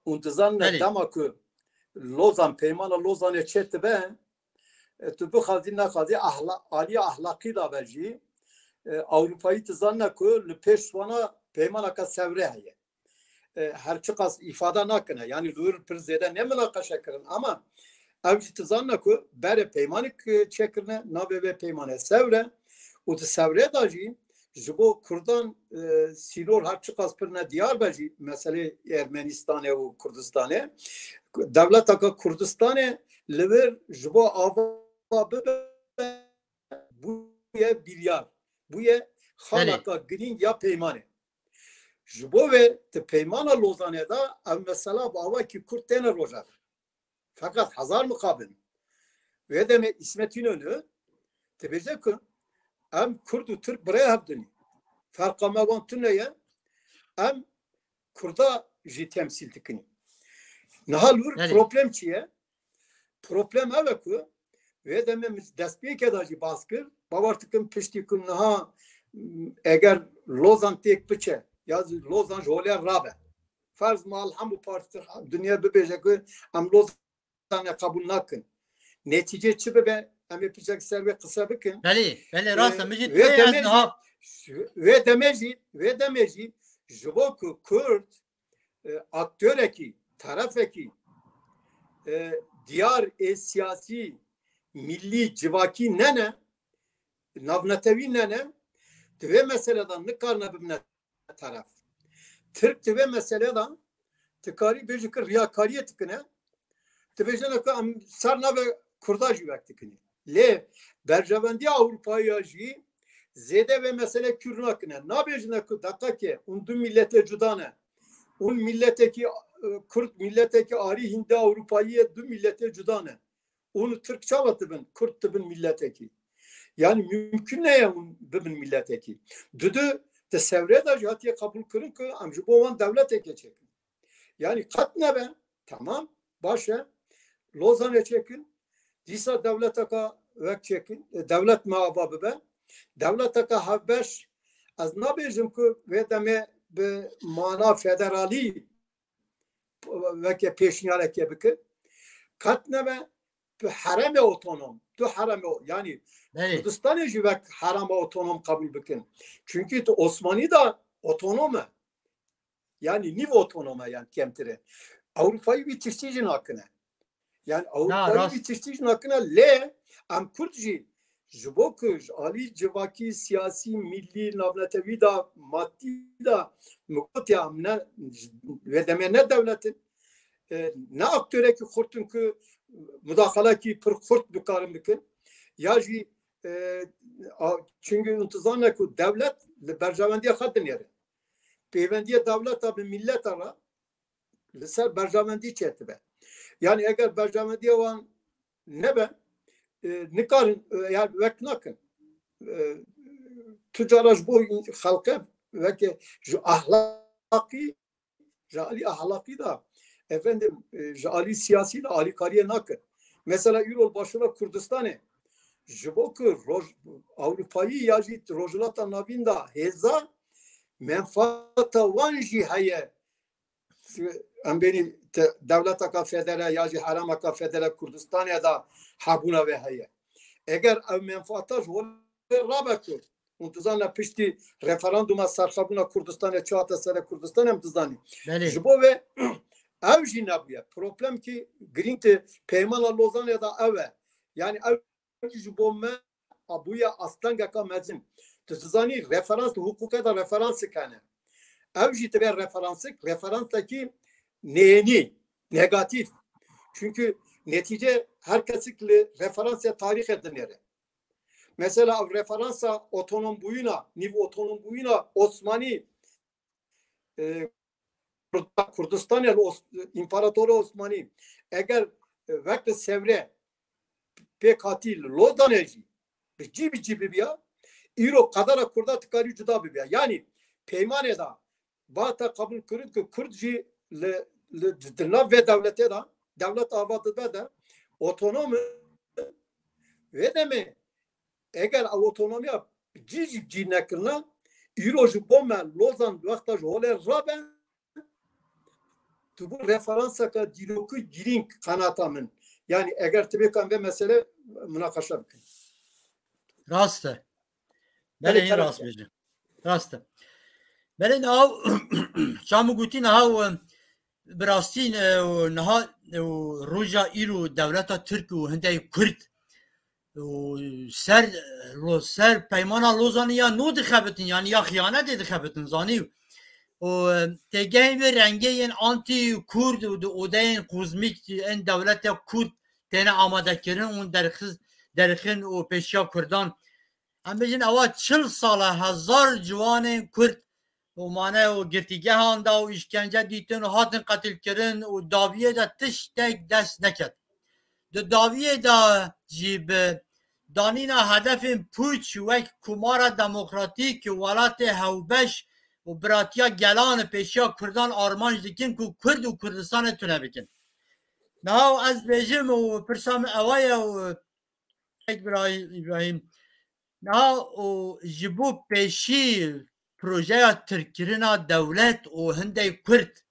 û dizanine dema ku Lozan peymana Lozanê çet dibe tu bixwazî nexwazî alî ahlaqî da be jî Ewropayî dizanine ku li pêş wana peymanaka Sevrê heye. Her çi qas îfade nakine yani li wir pir zêde ne münaqeşe kirin ama ew jî dizanine ku berê peymanik çekirine navê vê peymanê Sevre û di Sevrê da jî ji bo Kurdan sîror her çi qas pir ne diyar be jî meselê Ermenistanê û Kurdistanê dewleteka Kurdistanê li wir ji bo ava bibe bûye biryar bûye xalaka girîng ya peymanê. Ji bo vê di peymana Lozanê da ev mesela bi avakî Kurd têne rojar. Fakat hezar muqabil. Vê demê İsmet İnönü dibêje ku em Kurd û Türk birê hebdinî. Ferqa me wan tune ye em Kurda jî temsîl dikinî. Niha li wir problem çi ye? Problem ev e ku vê demê destpêkê da jî bas kir bawer dikim piştî ku niha eger Lozan têk biçe ya Lozan ji holê rabe. Ferz mal hemû partî dunya bibêje ku em Lozanê qebûl nakin. Netice çi bibe? Em ê pirsek ser vê qise bikin. Belê rast e min jî vê demê jî ji bo ku Kurd aktöreki tarafekî diyar siyasî millî civakî nene navnetewî nene divê meseledan nikarine bibine taraf. Türk divê meseledan tikarî bêjî ku riyakariyê dikine dibêjine ku em ser nave Kurda jî wek dikinî. Lê berjevendiya Ewropaya jî zêde ve mesele kür nakine. Nabêjine ku deqekê û du milletê cuda ne. û milletekî Kurd milletekî arî Hindî Ewropayî du milletê cuda ne. û Türk çawa dibin, Kurd dibin milletekî. Yani mümkün ne ye bibin milletekî. Dudu di Sevrê da jî hatiye qebûl kirin ku em ji bo wan dewleteke çekin. Yani qet nebe tamam baş e Lozanê çekin dîsa dewleteka wek çekin dewlet me ava bibe dewleteka hevbeş ez nabêjim ku vê demê bi mana federalî veke pêşniyareke bikir qet nebe bi heremê otonom tu heremê yani Kurdistanê jî vek herema otonom qebûl bikin. Çünkü Osmanî da otonom e. Yani niv otonom e yani kemtire. Avrupayî wî tiştî jî nakine. Yani Avrupayî wî tiştî jî nakine lê em Kurd jî ji bo ku alî civakî siyasî millî navnetewî da maddî da miqotiya ne vê demê ne devletin ne aktörekî xurtin ku müdaxalekî pir xurt bikarin bikin ya jî çünkü intizane ku devlet li berjevendiya xwe dinêre. Peyvendiya devleta bi millet ara Ser berjamendi çeti be. Yani eğer berjamendiye olan ne be? Nikarın yani vek nakın. Tüccaraj bu halka ve ki ahlaki jali ahlaki da efendim jali siyasi da ali kariye nakın. Mesela Eurol başına Kurdistan'ı Jibok Avrupa'yı yajit rojulata navinda heza menfaata vanji haye em beni devleta federe yajit harama federe Kurdistan'a da habuna ve haye. Eğer ev menfaata rabekur untuzanla pişti referanduma sarhabuna Kurdistan'a çağata sere Kurdistan'a mtuzani. Jibo ve ev jinabiye problem ki grinte peymana Lozan'a da eve yani ev jibo me abuya aslan gaka mezim tuzani referans hukuka da referans kane ev jitbe referanstaki neyeni negatif çünkü netice herkesikle referansa tarih edinir. Mesela referansa otonom buyuna, niv otonom buyuna Osmani Kurdistan ya İmparatoru Osmani eğer vakti sevre pekatil lodaneji cibi ya İro kadar kurda tıkarı cüda bir ya. Yani peymaneda bata kabul kırık ki Kurdji le ve devlete da devlet avadı da otonom ve deme eğer otonomiya cinekirna İroju bombe Lozan vaktaj holer raben tu bu referansa ka diloku giring kanatamın yani eğer tebekan ve mesele münakaşa bikin. Rastı. Bele rast bejim. Rastı. Bele nav şamı gutin hav براستی نها روجا ایرو دولت ترک و هنده کرد سر پیمانا لوزانی یا نو دخبتن یعنی یا خیانت دخبتن زانی و تگین و رنگه این آنتی کرد و دین قوزمیک این دولت کرد تینه آماده کرن اون درخن و پیشیا کردان هم بجن اوا 40 ساله 1000 جوان کرد و مانه و گرتیگه هانده و işkence دیتن و هاتن قتل کرن و داویه دا تشتک دست نکد داویه دا جیب دانینا هدف پوچ و کمار دموکراتیک ولات هوبش و براتیا گلان پیشیا کردان آرمانج دیکن که کرد و کردستان تونه بکن نهاو از بیجم و پرسام اوای و ابراهیم نهاو جبو پیشی proje Türkiye'nin devlet o hende Kürt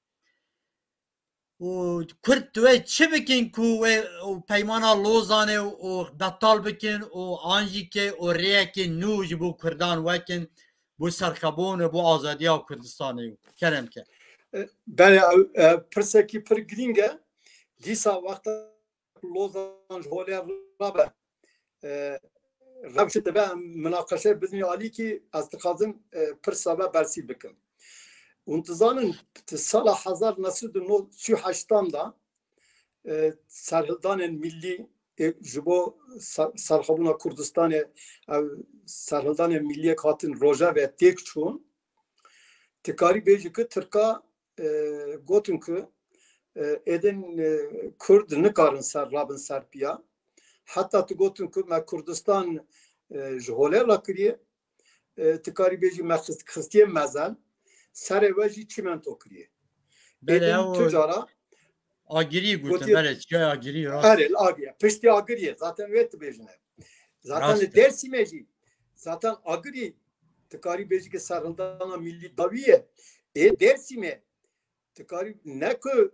o Kürt ve çibikin ku ve o peymana Lozan'e o batal bikin o anjike o reyke nuj bu Kürdan vekin bu sarkabon bu azadiya Kürdistan'ı kerem ke. Ben perseki per gringe disa vakta Lozan holer rabe رابطه به مناقشه بدنی عالی که از تقاضم پرسابه برسی بکن. انتظارن سال 1938 da Serhildan milli jibo Sarhabuna Kurdistan'e Serhildan milliye katın roja ve tek çun tekari bejiki Türka gotun ki eden Kurd nikarın serrabın serpiya hatta tu gotun ki me Kurdistan jholer lakriye tekari beji me Hristiyan mezel sereveci çimento kriye eden tüccara agiri gutun bele çay agiri arel agiri pişti agiri zaten vet bejine zaten dersimeci zaten agiri tekari beji ki sarıldana milli daviye dersime tekari ne ki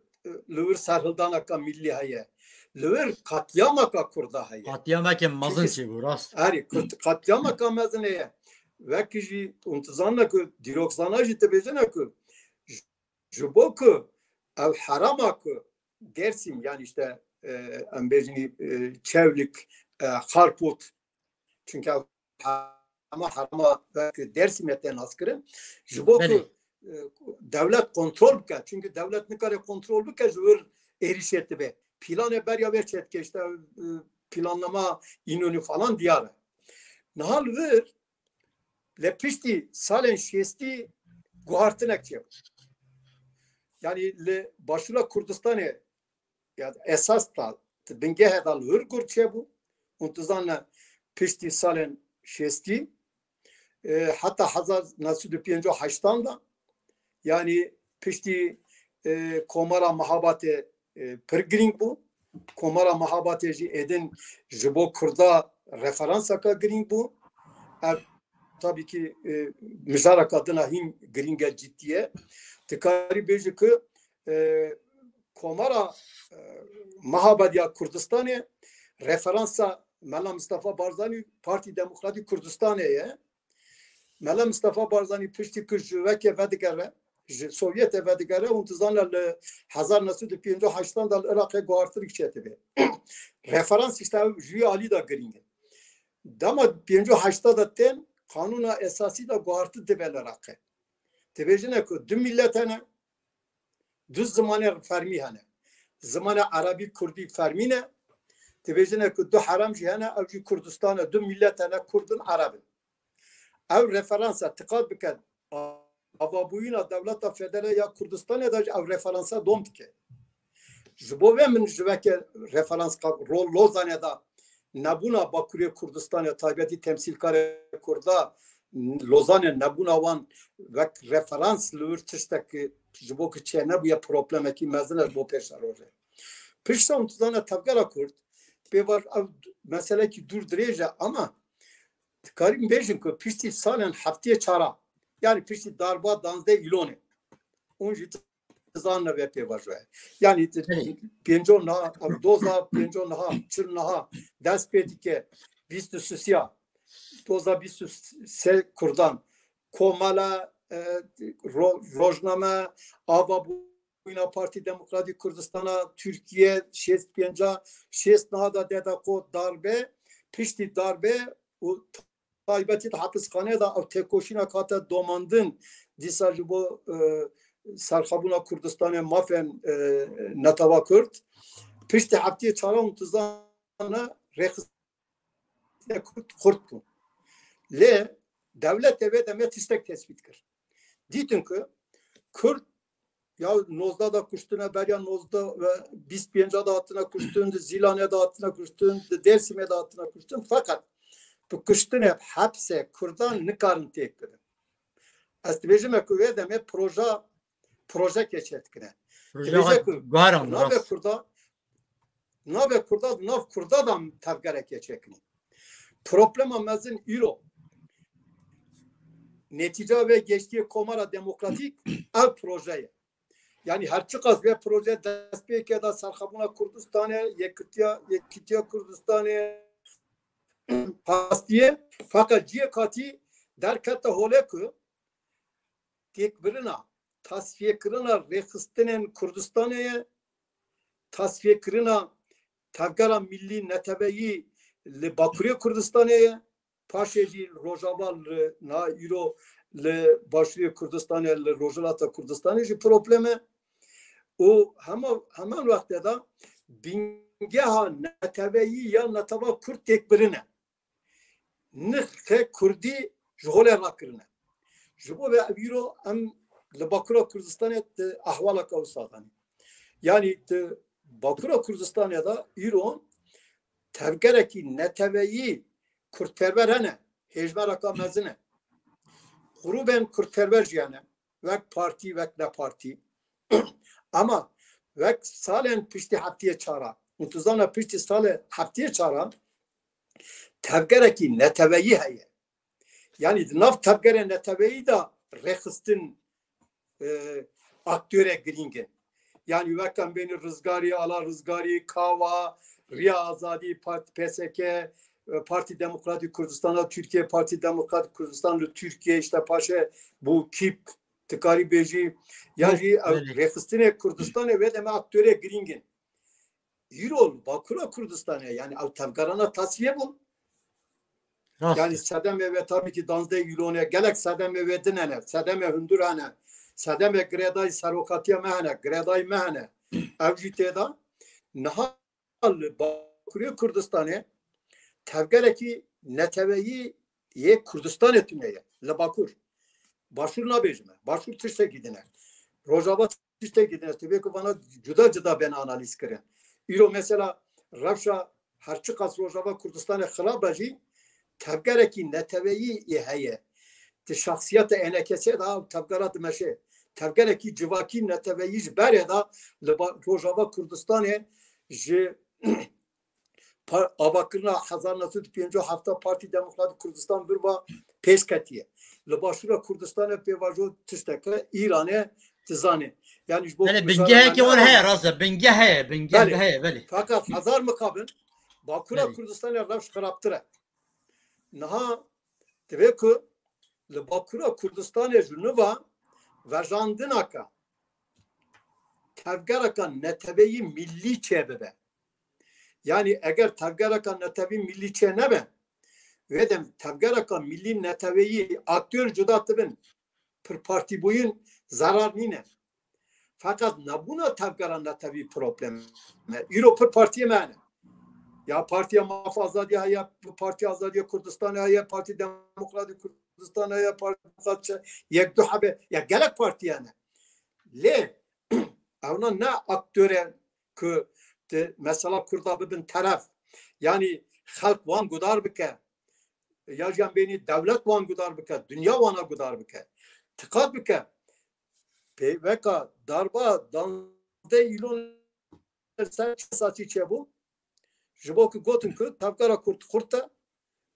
lüver sarıldana ka milli haye lüver katliama ka kurda haye katliama ke mazın şey bu rast ari katliama ka mazın haye ve kişi untuzanla ki diroksana jite bejine ki juboku ev harama ki dersim yani işte ambejini çevlik harput çünkü ama harama ve dersim eten askırı juboku devlet kontrol bike çünkü devlet ne kadar kontrol bike jur erişetti be planı berya verçet ki işte planlama inönü falan diyarı nahal ver lepişti salen şesti guhartınak çev yani le başına Kurdistan'ı yani esas da binge dal hır kurçe bu untuzanla pişti salen şesti hatta hazar nasıl düpiyence haçtan da yani pişti komara mahabate pergring bu komara mahabate ji edin jibo kurda referansa ka gring bu tabii ki müjaraka adına him gringe ciddiye tekari beji ki komara mahabadiya Kurdistan'e referansa Mela Mustafa Barzani Parti Demokratik Kurdistan'e Mela Mustafa Barzani pişti ki jüveke vedigere Sovyet vedigere untuzanla 1958'dan da Irak'a guartırık çetibi referans işte jüye Ali da gringe dama 58'da da ten kanuna esası da guartı debel Irak'a tebejine ki dü milletene düz zamanı fermi hane zamanı Arabi Kurdi fermine tebejine ki dü haram jihane evci Kurdistan'a dü milletene Kurdun Arabın ev referansa tıkat biken avabuyuna devleta federe ya Kurdistan'a da ev referansa domtike jibove min jiveke referans rol Lozan'da nabuna Bakuriye Kurdistan'a tabiati temsil kare kurda Lozan'e nabuna van ve referans lür tişteki jibo ki çene bu ya probleme ki mezene bu peşar oraya. Pişta untuzana tavgara kurd be var mesele ki dur derece ama karim bejin ki pişti salen haftaya çara yani pişti darba danzde ilone onji zanna ve pe var yani penjon na doza penjon na çın na despedike vistu susya doza vistu se kurdan komala rojname ava buyna Parti Demokratik Kurdistan'a Türkiye şest penca şest nada deda ko darbe pişti darbe o taybeti hapishane da o tekoşina kata domandın disajı bu sarxabuna Kurdistan'a mafen natava Kürt pişti haftaya çara untuzana rekhis Kürt bu le devlet evet emet istek tespit kır ditin ki Kürt ya Nozda da kuştuna Berya Nozda ve Bispiyence dağıtına kuştun Zilane dağıtına kuştun Dersim'e dağıtına kuştun fakat bu kuştun hep hapse Kürdan nikarın tekleri astibejime kuvve demet proje geçetkine nave kurda da tavgere geçekini problema mezin iro netice ve geçtiği komara demokratik ev projeye yani her çıkaz ve proje despeke da sarxabuna Kurdistan'a Yekitiya Kurdistan'a pastiye fakat ciye kati derkette holeku tek birina tasfiye kırına rekhistenen Kurdistan'a tasfiye kırına tavgara milli netebeyi le Bakuriye Kurdistan'a paşeci Rojava na iro le Başriye Kurdistan'a le Rojava Kurdistan'a ji probleme o hemen vakte da bingeha netebeyi ya neteba Kürt tek birine nıhke Kurdi jhole rakırına jibo ve abiro em le Bakuriye Kurdistan'a ahvala kavsatani yani Bakuriye Kurdistan'a da iro tevgereki netebeyi Kürtperver hene hejmeraka mezine gruben Kürtperver jiyane vek parti vek ne parti ama vek salen pişti haftaya çara untuzana pişti sale haftaya çara tevgereki netebeyi heye yani nav tevgere netebeyi da rekhistin aktöre gringen yani vekken beni rızgari ala rızgari kava Riya Azadi Parti PSK Parti Demokratik Kurdistan'a Türkiye Parti Demokratik Kurdistan'da Türkiye işte paşa bu kip tıkari beji yani refistine Kurdistan'a ve deme aktöre gringen Yirol Bakura Kurdistan'a yani avtavgarana tasfiye bul yani Sedeme ve tabii ki Danzde Yulone gelek Sedeme ve dinene Sedeme Hundurane Sedeme Greday Sarokatiya mehane Greday mehane evjiteda naha Bakuriye Kurdistan'a tevgereki neteveyi ye Kurdistan etmeye le Bakur başur na bejme başur tırsa gidine Rojava işte gidiniz. Tabii ki bana cuda ben analiz kırın. İro mesela Ravşa harçı kasrojava Kurdistan'a xilabajı tevgereki neteveyi heye. Te şahsiyete enekese da tevgerat meşe. Tevgereki civaki neteveyi bere da Rojava Kurdistan'a ji Avakırna Hazar Nasud Piyenco hafta Parti Demokratik Kurdistan birba peşketiye. Başura Kurdistan'a pevajo tişteke İran'e tizane. Yani bu binge ki on he razı binge he böyle. Fakat Hazar mukabın Bakura Kurdistan'a ravş karaptıra. Naha tabii ki Bakura Kurdistan'a Junuva vajandınaka tevgeraka netebeyi milli çebebe. Yani eğer tevgeraka netevi milli çenebe ve de tevgeraka milli neteveyi aktör cudatıbın per parti boyun zarar nine. Fakat nabuna tevgera netevi problem. Euro per partiye mene. Ya partiye mafazadiye ya parti azadiye Kurdistan'a ya parti demokratik Kurdistan'a ya parti yek duhabe ya gelek parti yani. Le ona ne aktöre ki mesela Kurda bin taraf yani halk van gudar bike ya beni devlet van gudar bike dünya vana gudar bike tıkat bike peyveka darba danzde ilon saçı çebu jibo ki gotun ki tavkara kurta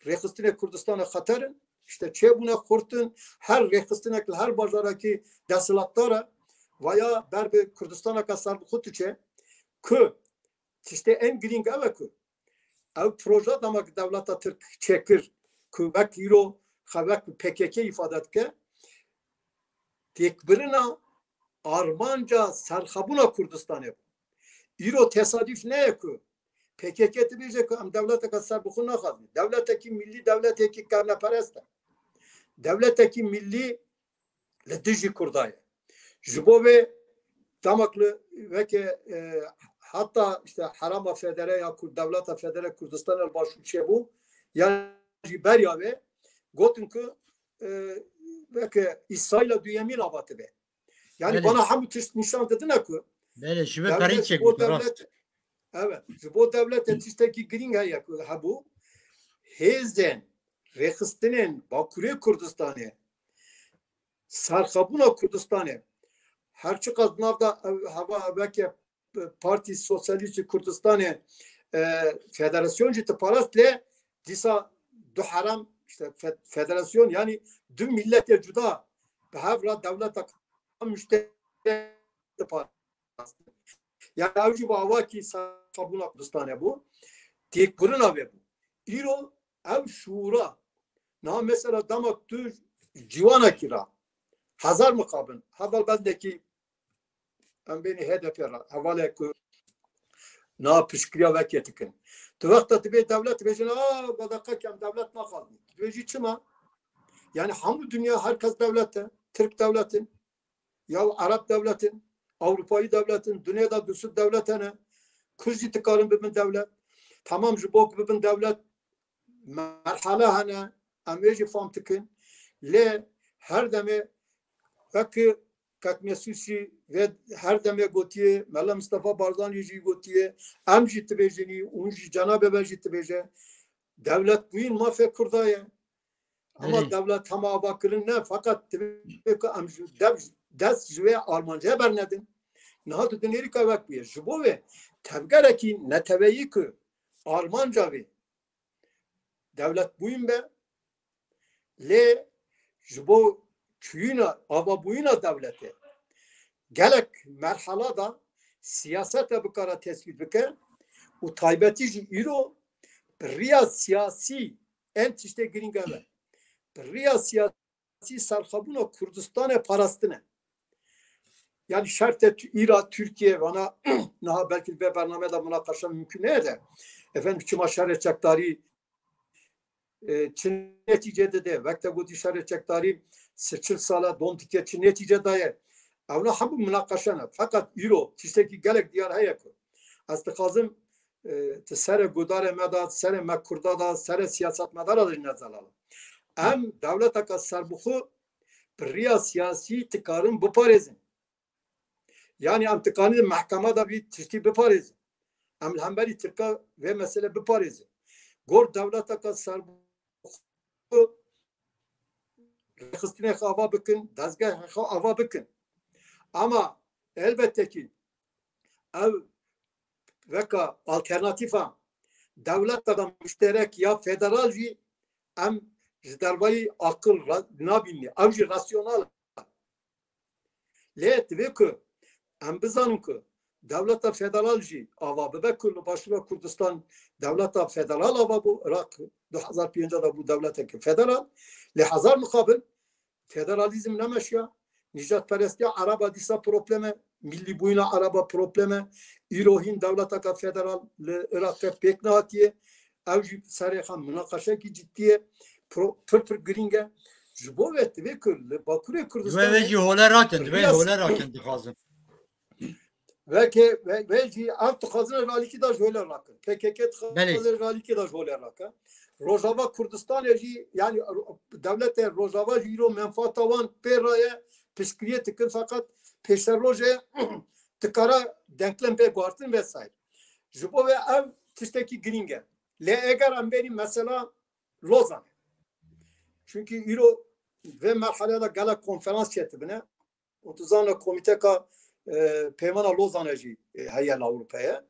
rekistine Kurdistan'a xatarın işte çebuna kurtun her rekistine her bazaraki desalatlara veya berbe Kurdistan'a kasar kutuçe ki işte en giring evet ki ev proje damak devleta Türk çekir ki vek euro xavek PKK ifade etke tekbirina Armanca serxabuna Kurdistan'a euro tesadüf ne ki PKK diyecek am devlete kasar bu konu naxaz devleteki milli devleteki karnaperest devleteki milli lediji Kurdaya jibo ve damaklı ve ki hatta işte Harama Federe ya Devleta Federe Kurdistan başu çebu yani Berya ve gotun ki ve ki İsrail'e düyemin abatı be. Yani evet. Bana hem nişan dediler ki böyle şüphe parin çekmiş. Evet. Bu devlet etişteki gringa yapıyor. Ha bu Hezden Rekistinin Bakure Kurdistan'ı Sarkabuna Kurdistan'ı her çıkardığında hava belki Parti Sosyalist Kurdistan'ı federasyon ciddi parastle disa du haram işte federasyon yani dün millet cuda behavra devlet müşteri parası. Yani avcı bu avaki Sarkabuna Kurdistan'ı bu tek kuruna ve bu. İro ev şura na mesela damak tür civana kira Hazar mukabın haval bezdeki beni hedef yarar. Havale ku na pişkiriya veketikin. Tu vakta tibe devlet vecina badaka kem devlet ma kaldı. Veci çima. Yani hamı dünya herkes devlette. Türk devletin ya Arap devletin, Avrupa'yı devletin, dünyada düsü devletine Kürdi tıkarın bir devlet. Tamam jibok bir devlet merhale hane ameci famtikin le her deme veki Kakmesusi ve her deme gotiye Mela Mustafa Barzani ji gotiye em ji tibejeni un ji Cenab-ı Bey ji tibeje devlet buyun mafya Kurdaya ama devlet tamam bakırın ne fakat em ders jüve Almanca bernedin nahat düneri kavak bir jibo ve tevgereki neteveyi ki Almanca ve devlet buyun be le jibo çüyüna ava buyuna devleti gelek merhala da siyasete bu kara tespit bike u taybetici iro riya siyasi en işte gringave riya siyasi sarhabuna Kurdistan'a parastine yani şartte İran Türkiye bana naha belki bir bernamede münakaşa mümkün ne de efendim kim aşağı edecekleri Çin neticede de vakte bu dışarı edecekleri seçil sala don tikeçi netice daye avna habu münakaşana fakat euro tişteki gelek diyar hayako astıkazım tesere gudare meda sere mekurda da sere siyaset medara da nazalalı em devlet akasar buxu priya siyasi tıkarın bu parezin Yani em tıkanı mahkemada bir tişti biparız. Em hemberi Türk'a ve mesele biparız. Gor devleta ka serbu Xistine ava bikin, dezgah ava bikin. Ama elbette ki ev veka alternatifa devletten müşterek ya federal ji em derbayı akıl nabini, ev ji rasyonel. Let ve ki em bizanın ki devleta federal ji ava bebek kullu başına Kurdistan devleta federal ava bu Irak 2005'de bu devlete federal lehazar mukabil federalizm nemeşya Nicat peresti Araba disa probleme milli buyuna Araba probleme İrohin devleta federal Irak'a peknatiye evci sarıhan münakaşa ki ciddiye pır gringe jibo ve tevekül Bakü'ye Kürdistan ve holer raken dixazim ve artık hazır raliki da şöyle rakı. PKK hazır raliki da şöyle rakı. Rojava Kürdistan yani devlet Rojava jiro menfaatavan peraya pişkiriye tıkın fakat peşler roje tıkara denklem pe guartın vesaire. Jibo ve ev tişteki gringe. Le eğer benim mesela Lozan. Çünkü Euro ve merhalede gala konferans çetibine otuzanla komiteka Peymana Lozan'ı hayal Avrupa'ya.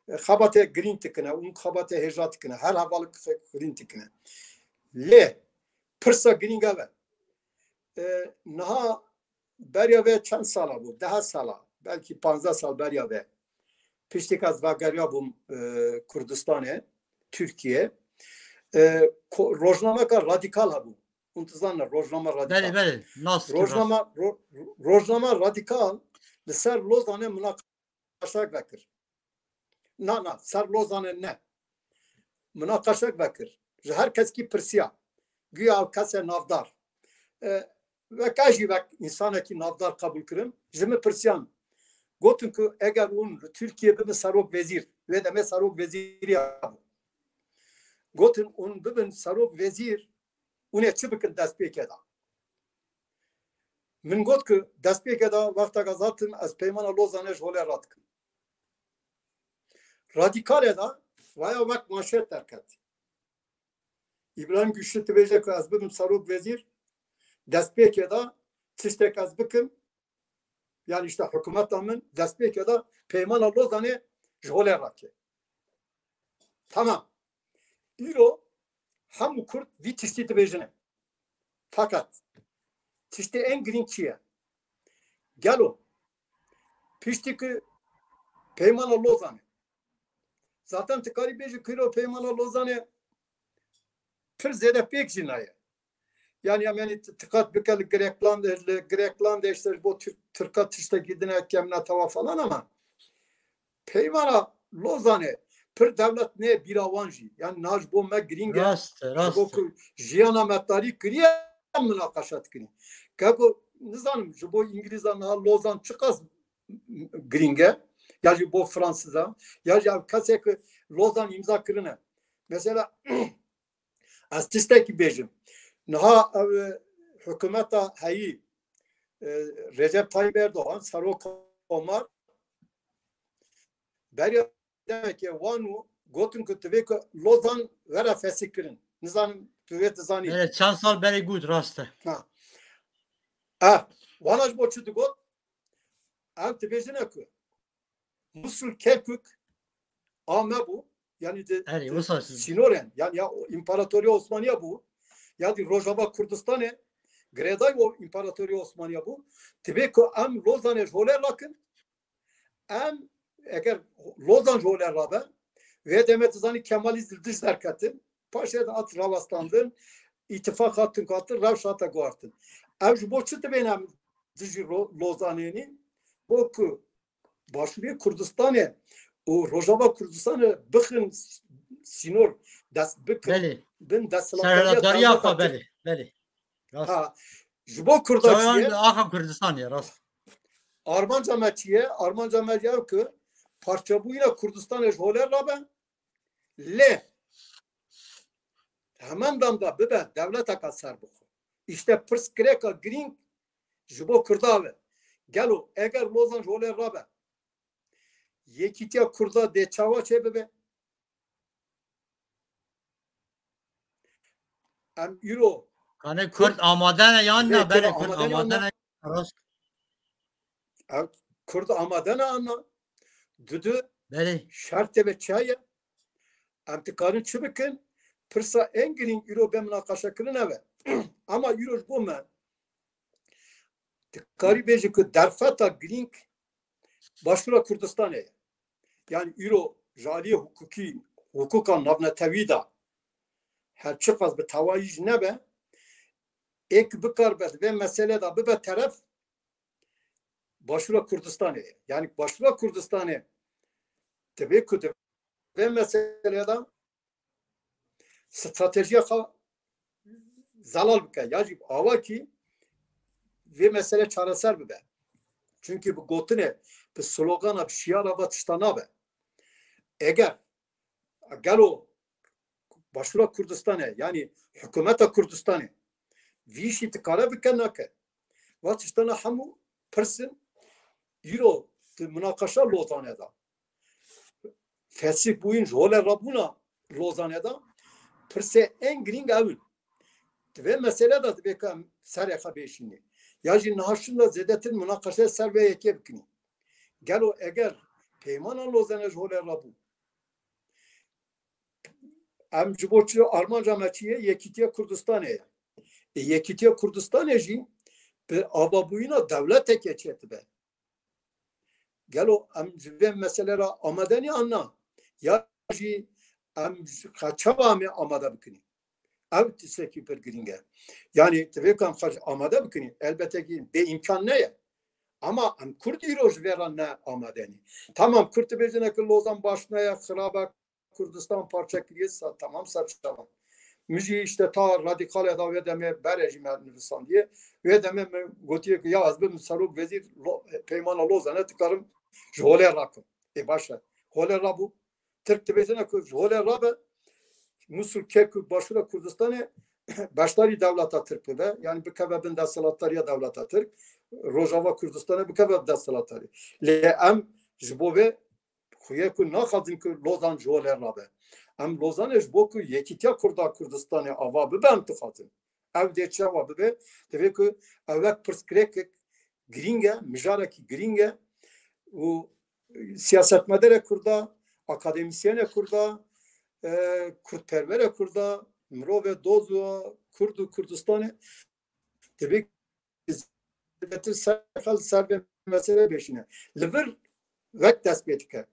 Xabate green tikine, xabate hejra tikine, her havalık green tikine. Le pırsa green gave. Naha berya ve çend sala bu, 10 sala, belki 15 sal berya ve piştik az vagarya bu Kürdistan'e, Türkiye. Rojnama ka radikal ha bu. Untuzanla rojnama radikal. Beli, nasıl Rojnama radikal ser Lozan'e münakaşa bekir. Na, ser Lozan'e ne? Münakaşa bekir. Herkes ki pırsiya. Güya kase navdar. Ve kaji vek insana ki navdar kabul kırım. Jimi pırsiyan. Gotun ki eğer Türkiye bir sarok vezir ve deme sarok veziri yapı. Gotun bir sarok vezir une çıbıkın despek eda. Min got ki despek eda vakta gazatın az peymana Lozan'e jole ratk. Radikal eda vaya vak manşet terket. İbrahim Güçlü tebece ki az bir sarok vezir despek eda tiştek az bıkım yani işte hükümetten despek eda peymana Lozan'e jole ratke. Tamam. İro hem Kürt vi tişti tebecene. Fakat tişti en grinçiye. Gel o. Pişti ki peymana Lozan'e. Zaten tıkari beji kiro peymana Lozan'e pır zede pek jinaya. Yani tıkat bükel Grekland işte bu Türkat işte gidine kemine tava falan ama peymana Lozan'e pır devlet ne bir avanji. Yani naj bu me gringe. Rast. Jiyana mettari kriye münakaşat kri. Kako nizanım bu İngiliz'den Lozan çıkaz gringe. Ya bu Fransız'a. Ya kasek Lozan imza kırına. Mesela astisteki bejim. Naha hükümeta hayi Recep Tayyip Erdoğan Sarok Omar Berya demek ki vanu gotun kütüvek Lozan vera fesikirin. Nizanım tüvet zani. Evet, çansal beri good rastı. Vanaj boçudu got. Am tebejine ku. Musul Kerkük ame bu. Yani de Sinoren. Yani ya İmparatoriye Osmaniye bu. Yani Rojava Kürdistan'e Greday o İmparatoriye Osmaniye bu. Tebe ku am Lozan'e joler lakın. Am eğer Lozan joler rabe ve demet zani Kemalizm dış derketin. Paşa'da at ravastandın. İttifak hattın kattın. Ravşata guartın. Ev boçu da benim dış Lozan'eni. Bu ku başlıyor Kürdistan'e o Rojava Kürdistan'e bakın sinor das bakın ben das Serdarya beli. Ha Jibo Kürdistan'e aha Kürdistan ya rast. Armanca meçiye ki parça bu yine Kürdistan'e joler raben le hemen damda bebe devlet akasar bu. İşte pırs kreka green Jibo Kürdave gelo eğer Lozan jole rabe yekitiya Kurda de çava çebebe em euro Kanı Kürt amadene yanına ve beri Kürt amadeni anla amadene rast Kurd amadeni anla düdü beri şart ve çaya em tıkarın çıbıkın pırsa en girin euro be münakaşa kırın eve ama euro bu me tıkarı beji ki derfata girin başvura Kurdistan'a yani euro jali hukuka navne tevida her çıkaz bir tavayiz ne be ek bikar be ve mesele da bir taraf başvura Kurdistan'a yani başvura Kurdistan'a tabii ki ve mesele da stratejiye zalal bike yani ava ki ve mesele çaresel bir be çünkü bu gotine bir slogana bir şiara batıştana be eğer galo başvura Kurdistan'a yani hükümete Kurdistan'a vişi tıkara bikenake batıştana hamu pırsın euro münakaşa Lozan'da fesih buyun role rabuna Lozan'da pırse en gring evin ve mesele da bekam sereka beşini yani nahaşında zedetin münakaşa serve yeke bikini galo eğer peymana Lozan'a role rabu em ciboçu Armanca meçiye yekitiye Kurdistan'a yekitiye Kurdistan'a jin bir ababuyuna devlet geçeti be gelo em ve meselelere amadeni anla ya ji em kaçava mı amada bikini ev tiseki bir gringe yani tabii kan kaç amada bikini elbette ki be imkan ne ama em Kürt iroj veren ne amadeni tamam Kürt bezine ki Lozan başına ya Kırabak Kurdistan parça kiliyorsa tamam saçma müziği işte ta radikal eda ve deme berejime nüfusan diye ve deme gotiye ki ya az bir sarık vezir peymana Lozan'a tıkarım jole rakım başla jole rabu Türk tebesine ki jole rabe Musul kek başına Kurdistan'ı başları devleta Türk be yani bir kebabın desalatları ya devleta Türk Rojava Kurdistan'a bir kebab desalatları le em jbove xuye ku naxazin ki Lozan jole rabe em Lozan jbo ku yekitiya Kurda Kurdistan'ı ava be ben tıxazin ev de çava be tabii ki evek perskrek gringe mijaraki gringe o siyasetmedere Kurda akademisyene Kurda Kürtpervere Kurda Mirove Dozu Kurdu Kurdistan'ı tabii ki sakal serbe mesele beşine liver vek despetike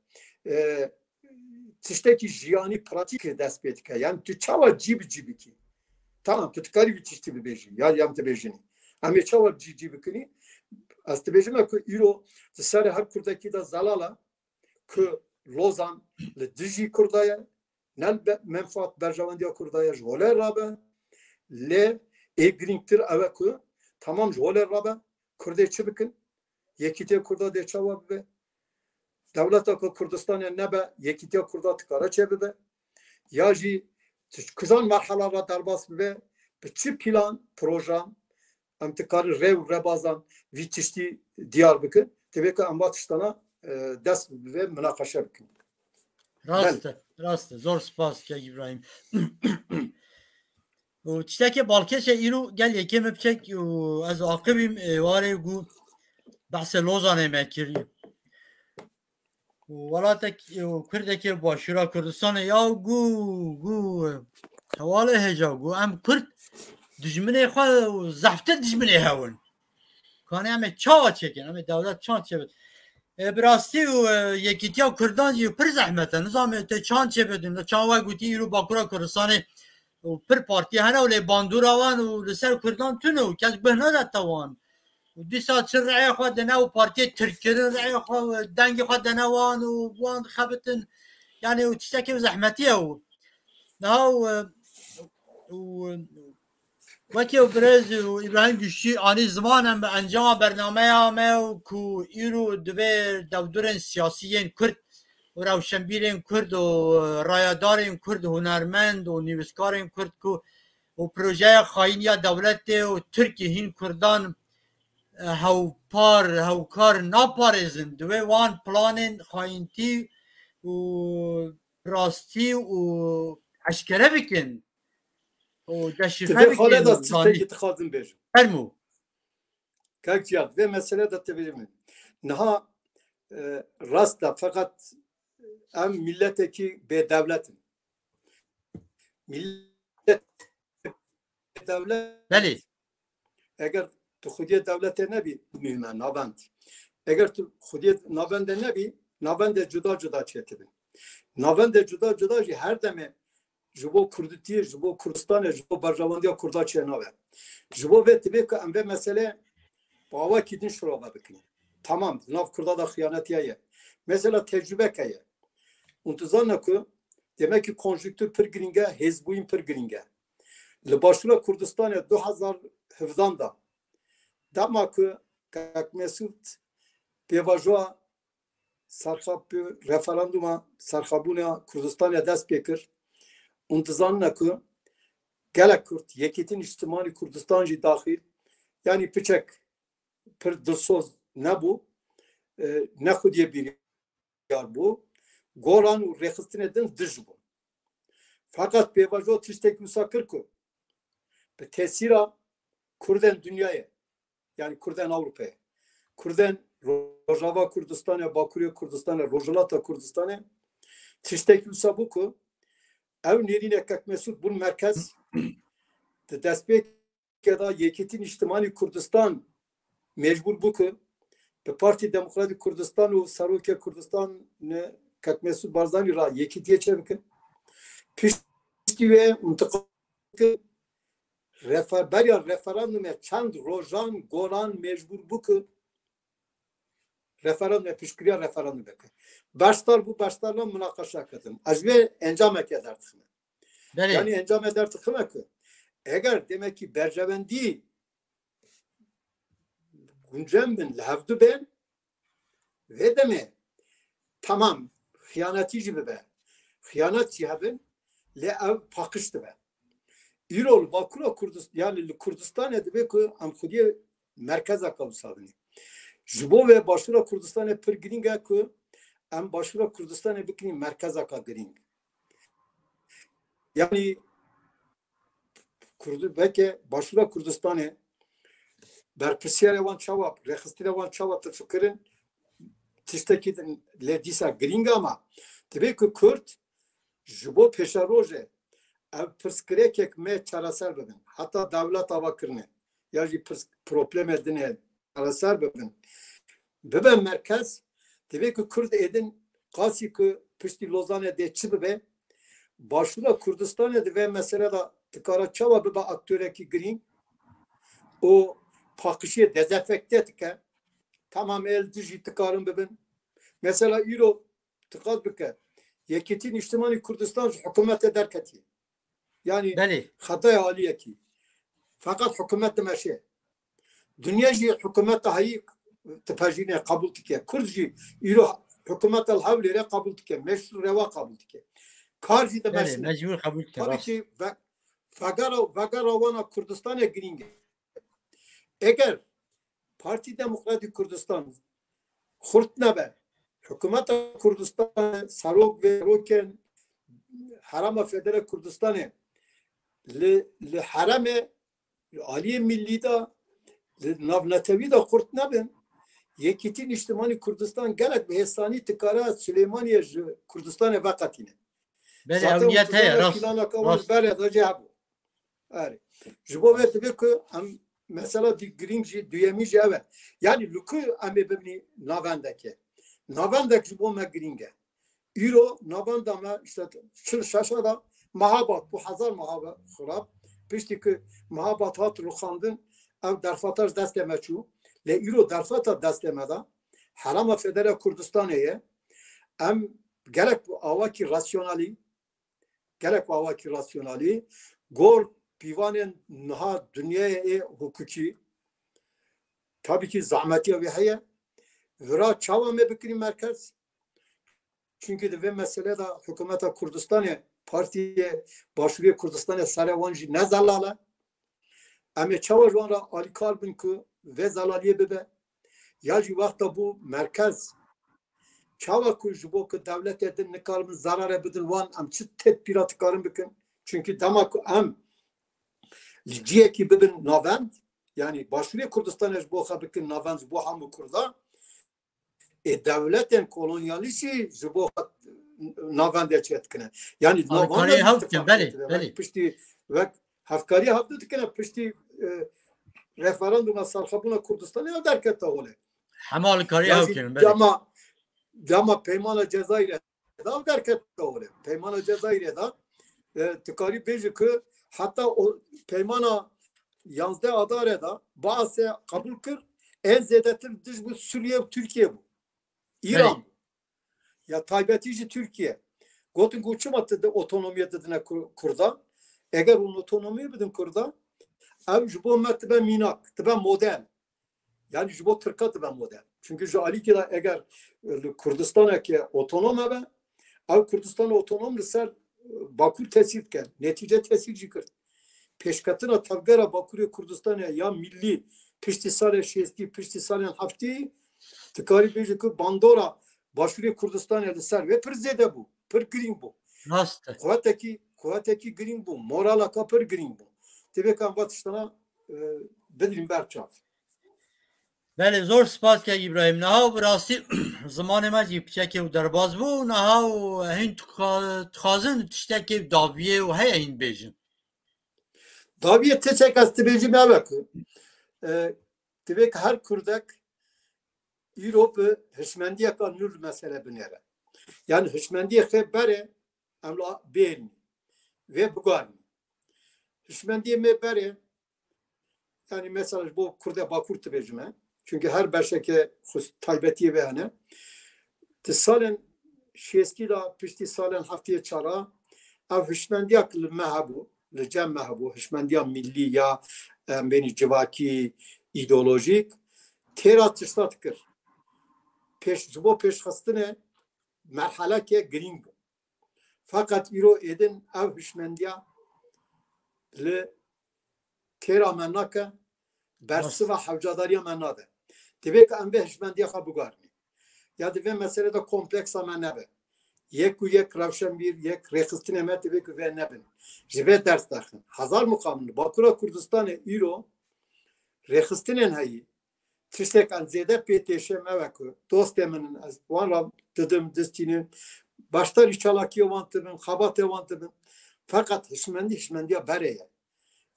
tişteki jiyani pratik despetike yani tu çava cibi ki tamam tu tkari bir tişti bir beji ya yamte bejini ama çava cibi kini aslında bejime ki euro tsare her Kurdaki da zalala ki Lozan le diji Kurdaya nel menfaat berjavandiya Kurdaya jole rabe le egrinktir aveku tamam jole rabe Kurde çıbıkın yekite Kurda de çava be devleta Kurdistan'a nebe yekite Kurda tıkara çebibe yaji kızan marhalara darbas be çi plan program am tıkarı rev rebazan vitişti Diyarbakır tabii ki ambatıştana dest ve münakaşa bikin Rast zor spas ki İbrahim o tişteki balkeşe iru gel yekem yapacak az akibim var gu bahse Lozan'a mekiri ولاtek Kurdaki başura Kürdistan'a ya gu havale heca gu em Kürt dijmine xwe zafte dijmine hewin kanı em çawa çekin em devlet çan çebet براستی و یکیتیا کردان جی پر زحمته نظام ته چان چه بدیم چاوا گوتی رو باکورا کردستان و پر پارتی هنه و لی باندورا وان و لسر کردان تونو کس بهنه دتوان و دی ساعت سر رعی خود دنه و پارتی ترکیه رعی خود دنگ خود دنه وان و وان خبتن یعنی و تشتکی و زحمتیه و نه و وکی و برز و ابراهیم گوشی آنی زمانم به انجام برنامه همه و که ایرو دویر دودورن سیاسیین کرد و روشنبیرین کرد و رایدارین کرد و هنرمند و نیوزکارین کرد که و پروژه خاین یا دولت و ترکی هین کردان هاوکار نپارێزن دوێ وان پلانên xayintî û rastî û eşkere bikin û deşifre Tebe xale bikin da zanî tiştekî dixwazim bêjim. fermû Kekçiyat ve mesele de tebê min. Niha rast da fakat em milletekî bêdewletin. Millet devlet belê eğer tu xudiye devlete nebî mühime navend. Eğer tu xudiye navende nebî navende cuda cuda çêtibin. Navende cuda cuda jî her deme ji bo Kurdîtiyê, ji bo Kurdistanê, ji bo berjevandiya Kurda çênabe. Ji bo vê tibê ku em vê mesele bawekî din şirova bikin. Tamam, nav Kurda da xıyanetiye ye. Mesela tecrübe keye. Untuzanla ku demek ki konjüktür pir giringe, hezbuyun pir giringe. Li başvura Kurdistanê 2017 da dema ku Kak Mesut pêvajoya referanduma serxabûna Kurdistanê dest pê kir. Untuzanla ku gelek Kurd, Yekîtîn İçtimai Kurdistan jî daxil yani piçek pir dilsoz nebû, ne xudiye bîryar bû, goran û rêxistinê din dij bû. Fakat pêvajo tiştekî wisa kir ku bi tesîra Kurdên dünyayê yani Kurdên Avrupayê, Kurdên Rojava Kurdistanê, Bakurê Kurdistanê, Rojhilata Kurdistanê tiştekî wisa bû ku ew nêrînek Kak Mesut bûn merkez di destpêkê da Yekîtîn İçtimai Kurdistan mecbur bû ku bi Partî Demokratîk Kurdistan û Serokê Kurdistan Kak Mesut Barzanî ra yekîtiye çebikin. Piştî wê beriya referandumê çend rojan goran mecbur bû ku referandum piştgiriya referandum bikin. Baştar bû baştarla münaqeşa kirin. Ez vê encameke derdiximin. Yani encame derdiximin ku eğer demek ki berjevendî güncem bin li hevdû bên vê demê tamam xıyanetî jî bibe. Xıyanet jî hebin lê ew paqij dibe. İrol Bakura Kurdistan yani li Kurdistanê dibe ku em xudiye merkeza wisa binî. Ji bo ve başvura Kurdistanê pir giring e ku em başvura Kurdistanê bikinî merkeza ka giring. Yani belki başvura Kurdistanê berpirsiyarê wan çawa rêxistinê wan çawa tu fikirin tiştekî lê dîsa giring ama dibe ku Kurd ji bo pêşerojê ev pirsgirêkek me çareser bibin. Heta dewlet ava kirine ya jî problemê dinê çareser bibin. Bibe merkez dibe ku Kurd êdin qasî ku piştî Lozanê dê çi bibe başvura Kurdistanê dibe mesele da tikara çawa bibe aktörekî giring o pakişiye dezenfekte dike tamam el dijî tikarin bibin. Mesela îro tikat bike Yekîtîn İçtimai Kurdistan hükümete derketiye. Yani hataya aliyeki. Fakat hükümet demeşe. Dünya jî hükümet hayî tepejîne kabul dike. Kurd jî îro hükümet el hevlere kabul dike. Meşru reva kabul dike. Kar jî demeşe. Mecbur kabul dike. Tabii ki vegara wana Kurdistan'a giringe. Eğer Parti Demokratik Kurdistan xurt nebe hükümet Kurdistan Sarok ve Roken Harama Federe Kurdistan'ı li harame Aliye Milli da navnetevi da xurt nebin Yekîtîn İçtimai Kurdistan gelek bi hestani tikara Süleymaniye Kurdistan'ı vakatine. Zaten rast. Bere da cehabu. Evet. Jibo ve tabii ki mesela girinci duyemeyeceği evet. Yani luku ame bibni navendeki. Navendeki jibo me giringe. Euro navendama işte şaşada mahabat bu hazar mahabat xurab. Pişti ki mahabat hat ruxandın ev derfataj destemeçu. Le euro derfata destemeda Harama Federe Kurdistan'e em gerek bu avaki rasyonali gol pivanên niha dünyayê hukuki tabii ki zahmetiye ve heye vira çawa me bikirî merkez çünkü de ve mesele da hükümeta Kurdistanê partiye başvuriyê Kurdistanê serê wan jî nezalale em ê çawa wan ra alîkar bin ku ve zalaliye bibe. Ya ji vakta bu merkez çava ku ji bo ku devlet edin nikarın zarara bidin wan em çi tedbirat karın bikin. Çünkü dema ku em ciyeki bibin navend yani Başuriye Kurdistan'a ji bo bikin navend ji bo hemû Kurda devletin kolonyalişi ji bo navendê çetkine. Yani Karî hewtin belê. piştî ve hevkarî hevdû dikine piştî referanduma sarxabûna Kurdistanê ev derketa olê. Hemal karî hewtin belê. Dema peymana Cezayir'e da derketa olê. Peymana Cezayir'e da tikarî bêjî ki hatta o peymana 11 adarê da bazı kabul kir en zêdetir dij bu Suriye û Türkiye bu. İran. Ya taybetici Türkiye. Gotin guçumat de otonomiye dedine Kurda. Eğer onun otonomiye bidin Kurda ev ji bo me tibe mînak, tibe model. Yani ji bo Tirka tibe model. Çünkü ji alîkê de eğer Kurdistaneke otonom hebe ev Kurdistan otonom li ser Bakur tesir dikin. Netice tesir jî kir. Pêşketina tevgera Bakurê Kurdistanê ya millî piştî salê şêstî, piştî salên heftî tikarî bêjî ki bandora Başuriye Kurdistanê li ser ve pir zêde bû, pir girîng bû. Rast e. Kuwatekî girîng bû, moralaka pir girîng bû. Tevê kan va tiştana bidîn ber çav. Belê zor spas ke İbrahim. Niha bi rastî zimanê me jî piçekê û derbas bû. Niha hîn dixwazin tiştekê daviyê û heye hîn bêjin. Daviyê tişek ez dibêjim eve ku divê ki her Kurdek îro bi hişmendiyeka nû mesele binêre. Yani hişmendiyê berê em li bêrîn ve bigarîn. Hişmendiyê me berê yani mesela bu Kurde Bakur dibêjim. Çünkü her beşeke taybetiye ve hene. Ti salên şêstî da piştî salên heftiyê çara ev hişmendiyak li me hebû, li cem me hebû, hişmendiya millî ya benî civakî îdeolojîk têra tişta dikir. Ji bo pêşxistinê merheleke girîng bû. Fakat îro êdin ev hişmendiya li têra me nake bersiva hewcadariya me nade. Divê ki em vê hişmendiya xwe bigarînin. Ya divê meselede kompleksa me nebe. Yek û yek rewşenbîr, yek rêxistinê me divê ki vê nebin. Ji vê ders dixin. Hezar muqamîn Bakura Kurdistanê îro rêxistinên heyî tiştek an zêde pê têşem ev ku dostê min ez wan ra didim distînim başta çalakî wan dibin, xebatê wan dibin. Fakat hişmendiya berê ye.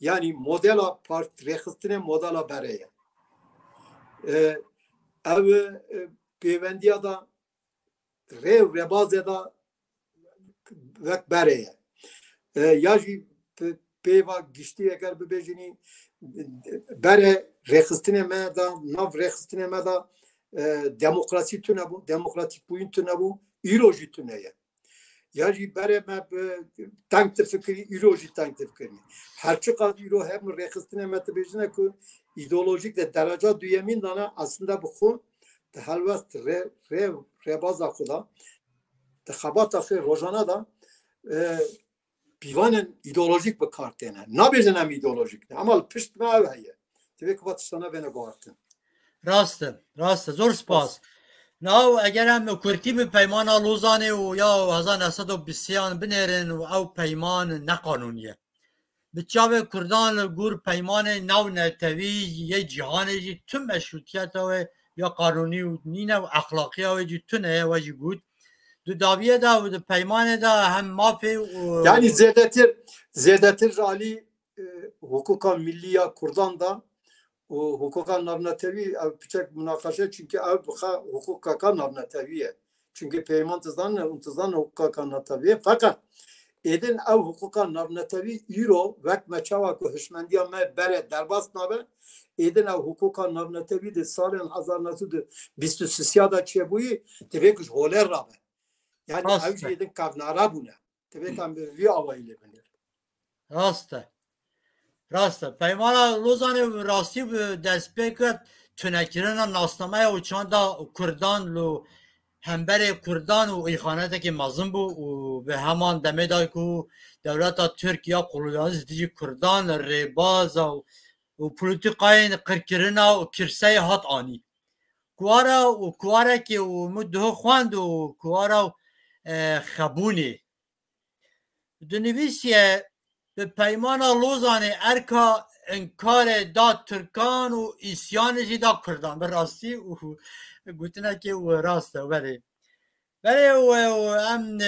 Yani modela rêxistinê modela berê ye. Ev pêvendiya da rêv rebazê da vek berê ye. Ya jî pêva giştî eger bibêjînî berê rêxistinê me da nav rêxistinê me da demokrasî tune bû, demokratîk bûyîn tune bû, îro jî tune ye. Ya jî berê me teng tifikirî, îro jî teng tifikirî. Her çi qat îro hem rêxistinê me dibêjine ku îdeolojik de dereca duyemîn dana aslında bu xwe di helwest rêbaza xwe da di xebata xwe rojana da pîvanên îdeolojik bi kar têne. Nabêjin em îdeolojik ne ama pişt me ev heye. Divê ku va tiştana vêne guhartin. Rast e. Zor spas. Niha eger em Kurtî bi peymana Lozanê û ya 1920 binêrin û ew peyman neqanûnî ye. Bi çavê Kurdan li gûr peymanê nav netewî yê cîhanê jî tüm meşrûtiyeta wê ya qanûnî û nîne û exlaqiya wê jî tune ye we jî got. Di daviyê da û di peymanê da hem mafê û Yani zêdetir alî hukuka milliya Kurdan da o hukuka navnetevî ev piçek münakaşe çünkü ev hukuka navnetevî ye. Çünkü peyman tizdan hukuka navnetevî fakat êdin ev hukuka navnetevî îro vek me çawa ku hişmendiya me berê derbas nabe êdin ev hukuka navnetevî di salên 1923 da çêbûyî divê ku ji holêr rabe. Yani ev jî êdin kevnara bûne. Divê kan bi vî awayî lê binêr. Rast e. Peymana Lozanê rastî bi destpê kir tunekirina nasnameya û çanda Kurdan li hemberê Kurdan û îxanetekê mezin bû û bi heman demê da ku dewleta Tirkiya kolonyalîst dijî Kurdan rêbaza û و پولیتیقای قرکرنا و کرسی هات آنی کوارا که و مده خواند و کوارا خبونی دنویسیه به پیمان لوزانه ارکا انکار دا ترکان و ایسیان دا کردان به راستی و گوتنه که و راسته ولی و ام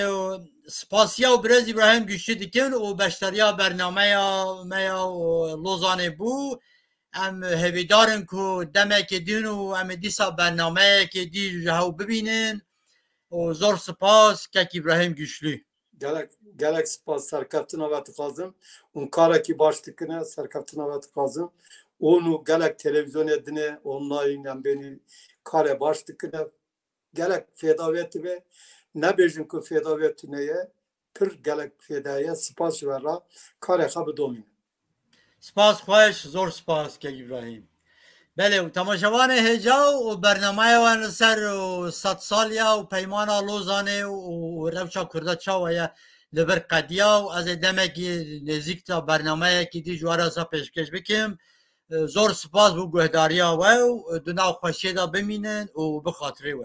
سپاسیا و برز ابراهیم گوشتی دیکن و بشتریا برنامه میا و لوزانه بو ام هویدارن که دمه که دین و ام دیسا برنامه که دی جهو ببینن و زور سپاس که ابراهیم گوشتی gelek spas serkeftina ve tıkazım. Un karaki baş dikine serkeftina ve tıkazım. Onu gelek televizyon edine online yani beni kare baş dikine gelek fedaveti ve ne bejin ku fedaveti neye pir gelek fedaya spas verra kare xabı domine. سپاس خوش زور سپاس که ابراهیم بله و تماشاوان هجا و برنامه وان سر و 100 سالیا و پیمان لوزانه و روشا کرده چاویا لبر قدیا و از دمکی نزدیک تا برنامه که دی جوارا سا پیشکش بکیم زور سپاس بو گهداریا و دنا خوشی دا بمینن و بخاطره و